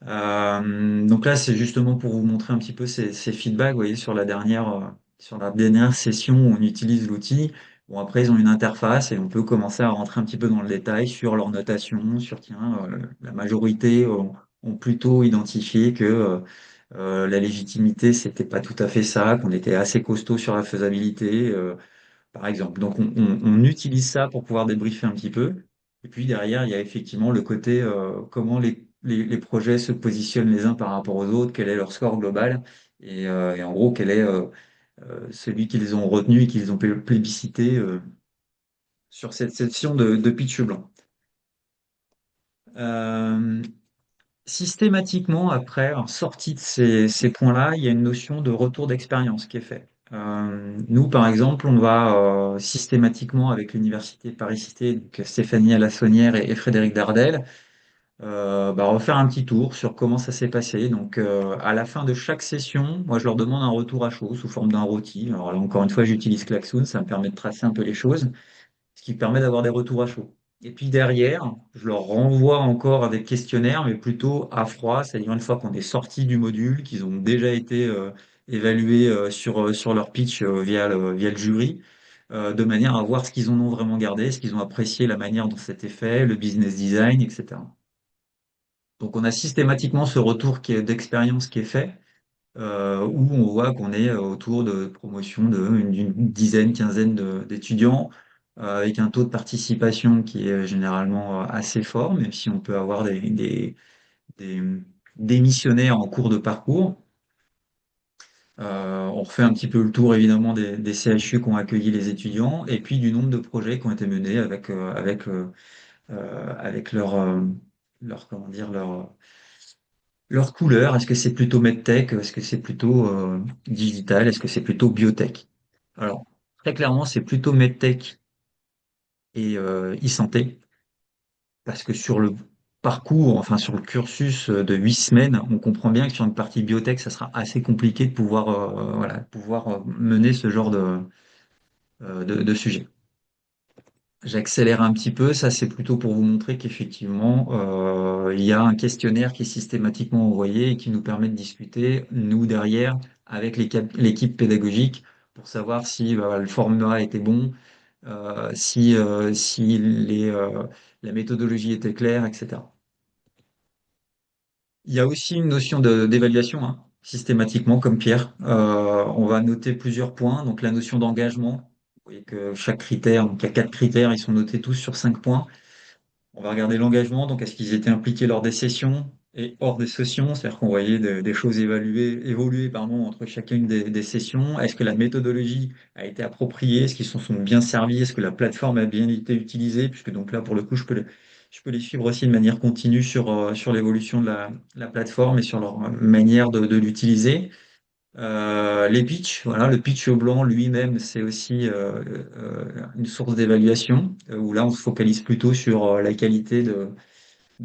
Donc là, c'est justement pour vous montrer un petit peu ces feedbacks. Vous voyez, sur la dernière session où on utilise l'outil. Bon, après, ils ont une interface et on peut commencer à rentrer un petit peu dans le détail sur leur notation, sur tiens, la majorité ont plutôt identifié que la légitimité, c'était pas tout à fait ça, qu'on était assez costaud sur la faisabilité. Par exemple. Donc, on utilise ça pour pouvoir débriefer un petit peu. Et puis derrière, il y a effectivement le côté comment les projets se positionnent les uns par rapport aux autres, quel est leur score global, et en gros, quel est celui qu'ils ont retenu et qu'ils ont plébiscité sur cette session de pitch blanc. Euh, Systématiquement, après, en sortie de ces points-là, il y a une notion de retour d'expérience qui est fait. Nous, par exemple, on va systématiquement avec l'Université de Paris-Cité, donc Stéphanie Alassonnière et Frédéric Dardel, refaire un petit tour sur comment ça s'est passé. Donc, à la fin de chaque session, moi, je leur demande un retour à chaud sous forme d'un rôti. Alors là, encore une fois, j'utilise Klaxoon, ça me permet de tracer un peu les choses, ce qui permet d'avoir des retours à chaud. Et puis derrière, je leur renvoie encore à des questionnaires, mais plutôt à froid, c'est-à-dire une fois qu'on est sorti du module, qu'ils ont déjà été évalués sur leur pitch via le jury, de manière à voir ce qu'ils en ont vraiment gardé, ce qu'ils ont apprécié, la manière dont c'était fait, le business design, etc. Donc on a systématiquement ce retour d'expérience qui est fait, où on voit qu'on est autour de promotion d'une dizaine, quinzaine d'étudiants, avec un taux de participation qui est généralement assez fort, même si on peut avoir des démissionnaires en cours de parcours. On refait un petit peu le tour évidemment des CHU qui ont accueilli les étudiants et puis du nombre de projets qui ont été menés avec comment dire, leur couleur. Est-ce que c'est plutôt medtech? Est-ce que c'est plutôt digital? Est-ce que c'est plutôt biotech? Alors, très clairement, c'est plutôt medtech et e-santé, parce que sur le parcours, enfin sur le cursus de 8 semaines, on comprend bien que sur une partie biotech, ça sera assez compliqué de pouvoir, voilà, mener ce genre de sujet. J'accélère un petit peu, ça c'est plutôt pour vous montrer qu'effectivement, il y a un questionnaire qui est systématiquement envoyé et qui nous permet de discuter, nous derrière, avec l'équipe pédagogique, pour savoir si le format était bon, si la méthodologie était claire, etc. Il y a aussi une notion d'évaluation, hein, systématiquement, comme Pierre. On va noter plusieurs points, donc la notion d'engagement. Vous voyez que chaque critère, donc il y a 4 critères, ils sont notés tous sur 5 points. On va regarder l'engagement, donc est-ce qu'ils étaient impliqués lors des sessions et hors des sessions, c'est-à-dire qu'on voyait des choses évoluer pardon, entre chacune des sessions. Est-ce que la méthodologie a été appropriée? Est-ce qu'ils s'en sont bien servis? Est-ce que la plateforme a bien été utilisée? Puisque donc là, pour le coup, je peux les suivre aussi de manière continue sur l'évolution de la plateforme et sur leur manière de l'utiliser. Les pitchs, voilà, le pitch au blanc lui-même, c'est aussi une source d'évaluation, où là, on se focalise plutôt sur la qualité de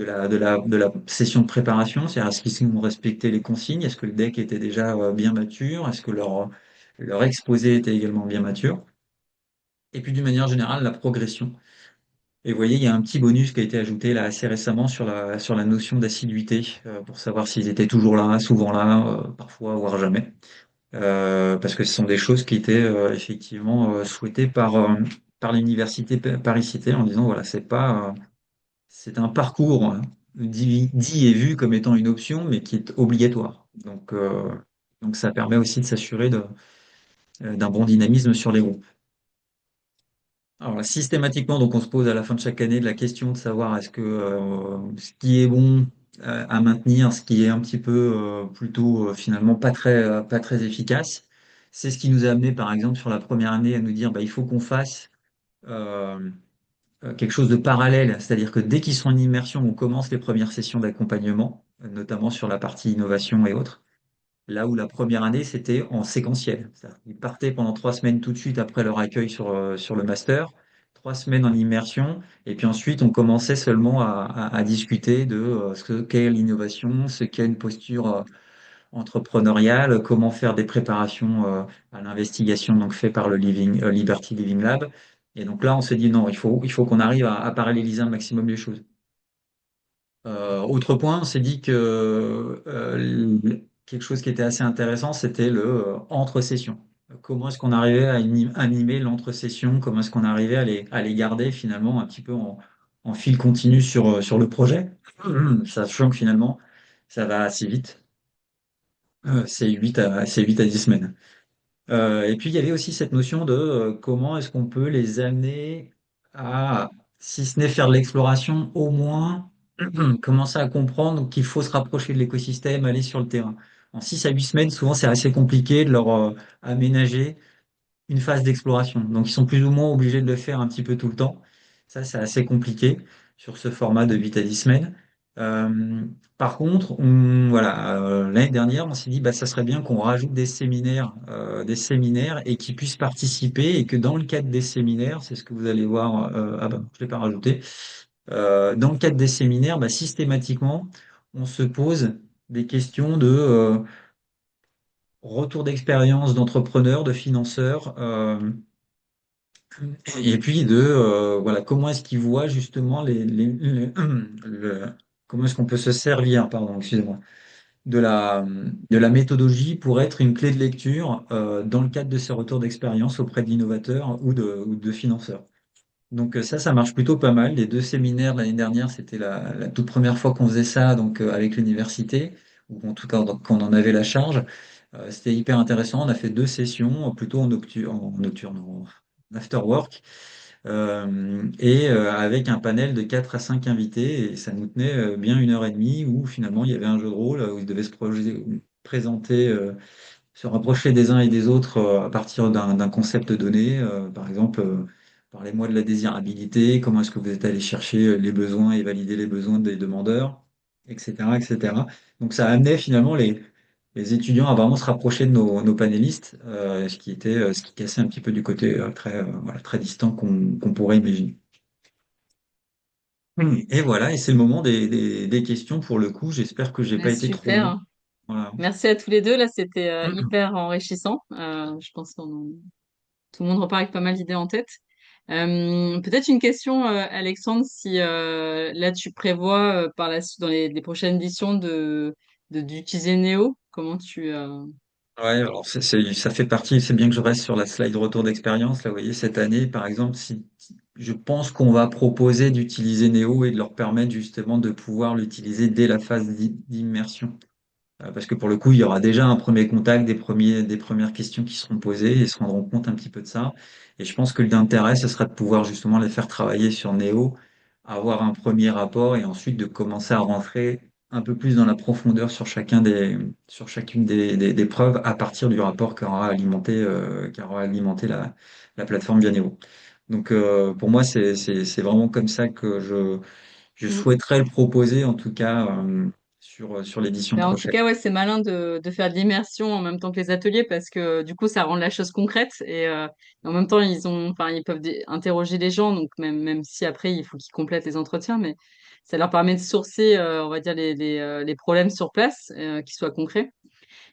la session de préparation, c'est-à-dire est-ce qu'ils ont respecté les consignes, est-ce que le deck était déjà bien mature, est-ce que leur exposé était également bien mature, et puis d'une manière générale, la progression. Et vous voyez, il y a un petit bonus qui a été ajouté là assez récemment sur la notion d'assiduité, pour savoir s'ils étaient toujours là, souvent là, parfois, voire jamais. Parce que ce sont des choses qui étaient effectivement souhaitées par l'université Paris-Cité en disant voilà, c'est un parcours dit et vu comme étant une option, mais qui est obligatoire. Donc ça permet aussi de s'assurer d'un bon dynamisme sur les groupes. Alors systématiquement, donc on se pose à la fin de chaque année de la question de savoir est-ce que ce qui est bon à maintenir, ce qui est un petit peu plutôt finalement pas très efficace. C'est ce qui nous a amené par exemple sur la première année à nous dire bah, il faut qu'on fasse euh, quelque chose de parallèle, c'est-à-dire que dès qu'ils sont en immersion, on commence les premières sessions d'accompagnement, notamment sur la partie innovation et autres. Là où la première année, c'était en séquentiel. C'est-à-dire qu'ils partaient pendant 3 semaines tout de suite après leur accueil sur le master, 3 semaines en immersion, et puis ensuite on commençait seulement à discuter de ce qu'est l'innovation, ce qu'est une posture entrepreneuriale, comment faire des préparations à l'investigation donc fait par le Liberty Living Lab. Et donc là, on s'est dit non, il faut qu'on arrive à paralléliser un maximum les choses. Autre point, on s'est dit que quelque chose qui était assez intéressant, c'était le entre-session. Comment est-ce qu'on arrivait à animer l'entre-session? Comment est-ce qu'on arrivait à les garder finalement un petit peu en fil continu sur le projet, sachant que finalement, ça va assez vite. C'est 8 à 10 semaines. Et puis, il y avait aussi cette notion de comment est-ce qu'on peut les amener à, si ce n'est faire de l'exploration, au moins commencer à comprendre qu'il faut se rapprocher de l'écosystème, aller sur le terrain. En 6 à 8 semaines, souvent, c'est assez compliqué de leur aménager une phase d'exploration. Donc, ils sont plus ou moins obligés de le faire un petit peu tout le temps. Ça, c'est assez compliqué sur ce format de 8 à 10 semaines. Euh, Par contre, voilà, l'année dernière, on s'est dit, bah, ça serait bien qu'on rajoute des séminaires et qu'ils puissent participer et que dans le cadre des séminaires, c'est ce que vous allez voir, ah ben, je l'ai pas rajouté, Dans le cadre des séminaires, bah, systématiquement, on se pose des questions de retour d'expérience d'entrepreneurs, de financeurs, et puis de voilà, comment est-ce qu'ils voient justement comment est-ce qu'on peut se servir, pardon, excusez-moi, de la méthodologie pour être une clé de lecture dans le cadre de ces retours d'expérience auprès d'innovateurs ou de financeurs. Donc ça marche plutôt pas mal. Les deux séminaires de l'année dernière, c'était la toute première fois qu'on faisait ça, donc avec l'université, ou en tout cas qu'on en avait la charge. C'était hyper intéressant. On a fait deux sessions, plutôt en nocturne, en after work, et avec un panel de 4 à 5 invités, et ça nous tenait bien 1 heure et demie, où finalement il y avait un jeu de rôle où ils devaient présenter, se rapprocher des uns et des autres à partir d'un concept donné. Par exemple, parlez-moi de la désirabilité, comment est-ce que vous êtes allé chercher les besoins et valider les besoins des demandeurs, etc., etc. Donc ça a amené finalement les étudiants à vraiment se rapprocher de nos panélistes, ce qui cassait un petit peu du côté voilà, très distant qu'on pourrait imaginer. Et voilà, et c'est le moment des questions pour le coup. J'espère que j'ai Ouais, pas été trop long. super. Voilà. Merci à tous les deux. Là, c'était hyper enrichissant. Je pense tout le monde repart avec pas mal d'idées en tête. Peut-être une question, Alexandre, si là tu prévois par la suite dans les prochaines éditions d'utiliser Néo, comment Ouais, alors ça fait partie, c'est bien que je reste sur la slide retour d'expérience. Là, vous voyez, cette année, par exemple, si je pense qu'on va proposer d'utiliser Neo et de leur permettre justement de pouvoir l'utiliser dès la phase d'immersion. Parce que pour le coup, il y aura déjà un premier contact, des premières questions qui seront posées et ils se rendront compte un petit peu de ça. Et je pense que l'intérêt, ce serait de pouvoir justement les faire travailler sur Neo, avoir un premier rapport et ensuite de commencer à rentrer un peu plus dans la profondeur sur chacune des preuves à partir du rapport qui aura alimenté la plateforme Vianeo. Donc, pour moi, c'est vraiment comme ça que je tu... souhaiterais le proposer, en tout cas, sur l'édition Ben, en tout prochaine. cas, ouais, c'est malin de faire de l'immersion en même temps que les ateliers parce que du coup, ça rend la chose concrète et en même temps, enfin, ils peuvent interroger les gens, donc même si après, il faut qu'ils complètent les entretiens, mais ça leur permet de sourcer, on va dire, les problèmes sur place, qui soient concrets.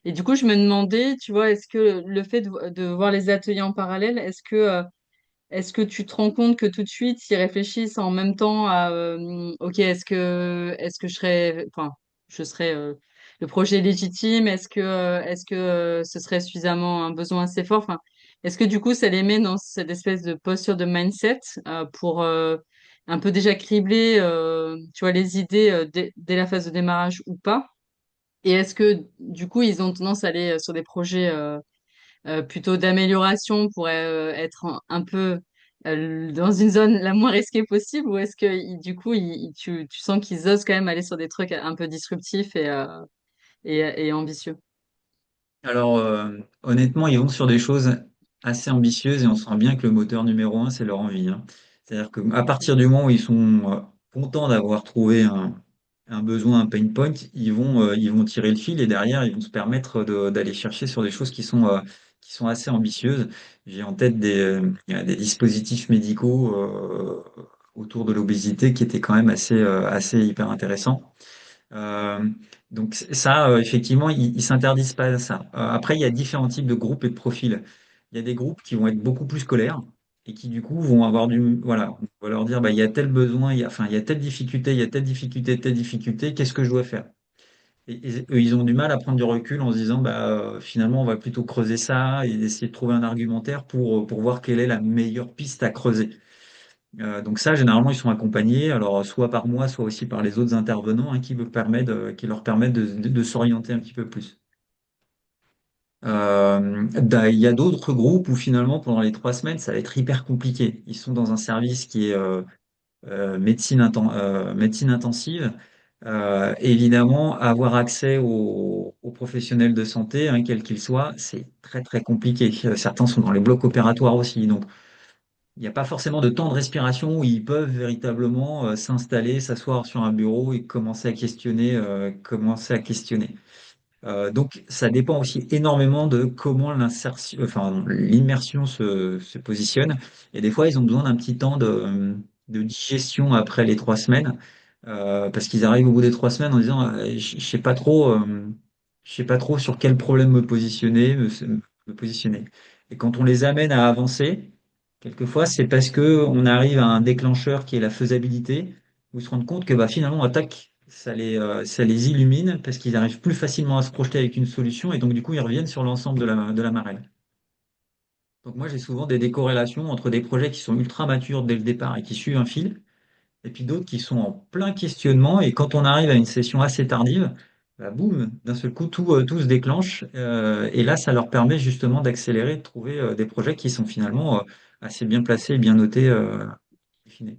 Et du coup, je me demandais, tu vois, est-ce que le fait de voir les ateliers en parallèle, est-ce que tu te rends compte que tout de suite, ils réfléchissent en même temps à, OK, est-ce que je serais, le projet est légitime? Est-ce que ce serait suffisamment un besoin assez fort? Enfin, est-ce que du coup, ça les met dans cette espèce de posture de mindset pour un peu déjà cribler, tu vois, les idées dès la phase de démarrage ou pas? Et est-ce que du coup, ils ont tendance à aller sur des projets plutôt d'amélioration pour être un peu dans une zone la moins risquée possible ou est-ce que du coup tu sens qu'ils osent quand même aller sur des trucs un peu disruptifs et ambitieux? Alors, honnêtement, ils vont sur des choses assez ambitieuses et on sent bien que le moteur numéro un, c'est leur envie, hein. C'est-à-dire qu'à partir du moment où ils sont contents d'avoir trouvé un besoin, un pain point, ils vont tirer le fil et derrière, ils vont se permettre d'aller chercher sur des choses qui sont assez ambitieuses. J'ai en tête il y a des dispositifs médicaux autour de l'obésité qui étaient quand même assez hyper intéressants. Euh, donc ça, effectivement, ils s'interdisent pas à ça. Après, il y a différents types de groupes et de profils. Il y a des groupes qui vont être beaucoup plus scolaires et qui du coup vont avoir voilà, on va leur dire, bah, il y a tel besoin, enfin, il y a telle difficulté, il y a telle difficulté, qu'est-ce que je dois faire? Et eux, ils ont du mal à prendre du recul en se disant, bah, finalement, on va plutôt creuser ça et essayer de trouver un argumentaire pour voir quelle est la meilleure piste à creuser. Donc ça, généralement, ils sont accompagnés, alors soit par moi, soit aussi par les autres intervenants hein, qui leur permettent de s'orienter un petit peu plus. Il y a d'autres groupes où finalement, pendant les 3 semaines, ça va être hyper compliqué. Ils sont dans un service qui est médecine intensive. Évidemment, avoir accès aux professionnels de santé, hein, quels qu'ils soient, c'est très très compliqué. Certains sont dans les blocs opératoires aussi, donc il n'y a pas forcément de temps de respiration où ils peuvent véritablement s'installer, s'asseoir sur un bureau et commencer à questionner. Donc, ça dépend aussi énormément de comment l'immersion se positionne. Et des fois, ils ont besoin d'un petit temps de digestion après les 3 semaines, parce qu'ils arrivent au bout des 3 semaines en disant je sais pas trop sur quel problème me positionner. Et quand on les amène à avancer, quelquefois c'est parce que on arrive à un déclencheur qui est la faisabilité, où ils se rendent compte que bah, finalement, attaque, ça les illumine parce qu'ils arrivent plus facilement à se projeter avec une solution et donc du coup ils reviennent sur l'ensemble de la marelle. Donc moi j'ai souvent des décorrélations entre des projets qui sont ultra matures dès le départ et qui suivent un fil, et puis d'autres qui sont en plein questionnement, et quand on arrive à une session assez tardive, bah, boum, d'un seul coup tout se déclenche, et là ça leur permet justement d'accélérer, de trouver des projets qui sont finalement assez bien placés et bien notés in fine.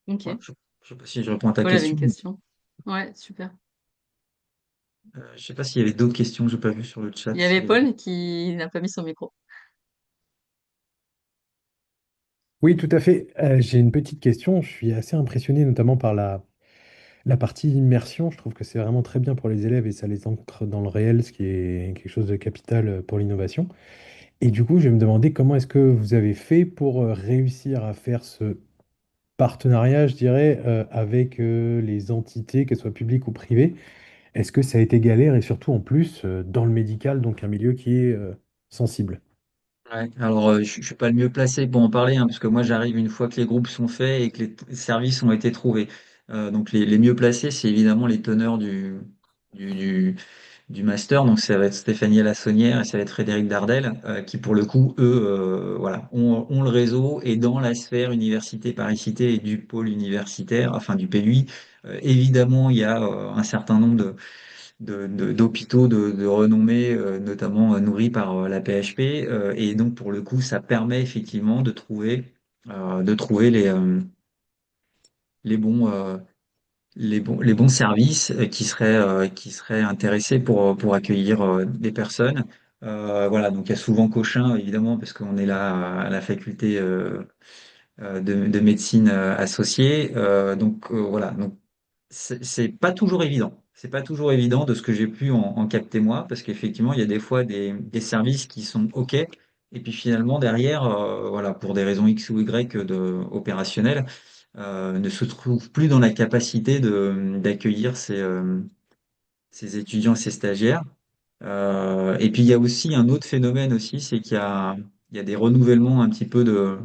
Voilà, Ok. je ne sais pas si je réponds à ta Paul avait une question. question. Ouais, super. Je ne sais pas s'il y avait d'autres questions que je n'ai pas vues sur le chat. Il y avait Paul qui n'a pas mis son micro. Oui, tout à fait. J'ai une petite question. Je suis assez impressionné notamment par la partie immersion. Je trouve que c'est vraiment très bien pour les élèves et ça les ancre dans le réel, ce qui est quelque chose de capital pour l'innovation. Et du coup, je vais me demander comment est-ce que vous avez fait pour réussir à faire ce partenariat, je dirais, avec les entités, qu'elles soient publiques ou privées. Est-ce que ça a été galère et surtout en plus dans le médical, donc un milieu qui est sensible? Ouais, alors je suis pas le mieux placé pour en parler, hein, parce que moi j'arrive une fois que les groupes sont faits et que les services ont été trouvés. Donc les mieux placés, c'est évidemment les teneurs du, du, du master. Donc ça va être Stéphanie Lassonnière et ça va être Frédéric Dardel, qui pour le coup, eux, voilà, ont le réseau, et dans la sphère université Paris-Cité et du pôle universitaire, enfin du PUI, évidemment il y a un certain nombre d'hôpitaux de renommée, notamment nourris par la PHP. Et donc, pour le coup, ça permet effectivement de trouver les bons, les bons services qui seraient intéressés pour accueillir des personnes. Voilà, donc il y a souvent Cochin, évidemment, parce qu'on est là à la faculté de médecine associée. Voilà, donc c'est pas toujours évident. C'est pas toujours évident de ce que j'ai pu en capter moi, parce qu'effectivement, il y a des fois des services qui sont OK, et puis finalement, derrière, voilà, pour des raisons X ou Y opérationnelles, ne se trouvent plus dans la capacité d'accueillir ces étudiants et ces stagiaires. Et puis, il y a aussi un autre phénomène aussi, c'est il y a des renouvellements un petit peu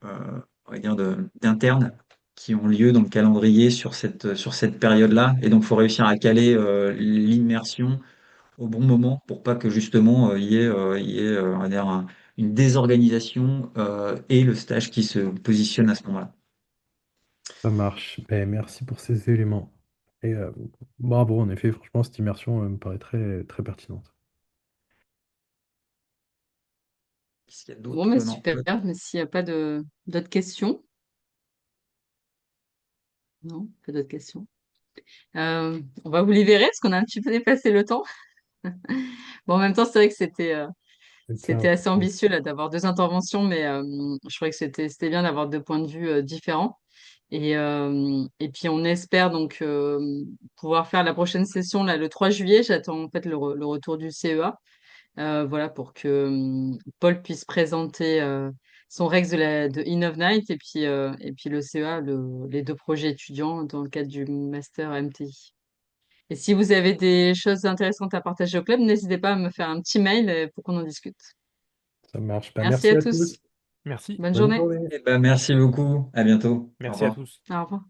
on va dire d'internes qui ont lieu dans le calendrier sur cette période-là. Et donc, il faut réussir à caler l'immersion au bon moment pour pas que justement il y ait on va dire, une désorganisation et le stage qui se positionne à ce moment-là. Ça marche. Ben, merci pour ces éléments. Et bravo, en effet, franchement, cette immersion me paraît très, très pertinente. Est-ce qu'il y a Bon, mais d'autres? Non. super. Mais s'il n'y a pas d'autres questions, non, pas d'autres questions. On va vous libérer parce qu'on a un petit peu dépassé le temps. Bon, en même temps, c'est vrai que C'était c'était assez important. ambitieux là d'avoir deux interventions, mais je trouvais que c'était bien d'avoir deux points de vue différents. Et puis on espère donc pouvoir faire la prochaine session là le 3 juillet. J'attends en fait le retour du CEA, voilà pour que Paul puisse présenter son Rex de Innov Night et puis le CEA les deux projets étudiants dans le cadre du master MTI. Et si vous avez des choses intéressantes à partager au club, n'hésitez pas à me faire un petit mail pour qu'on en discute. Ça marche. Ben, Merci merci à à tous. tous. Merci. Bonne Bonne journée. journée. Eh ben, merci beaucoup. À bientôt. Au Merci à revoir. tous. Au revoir.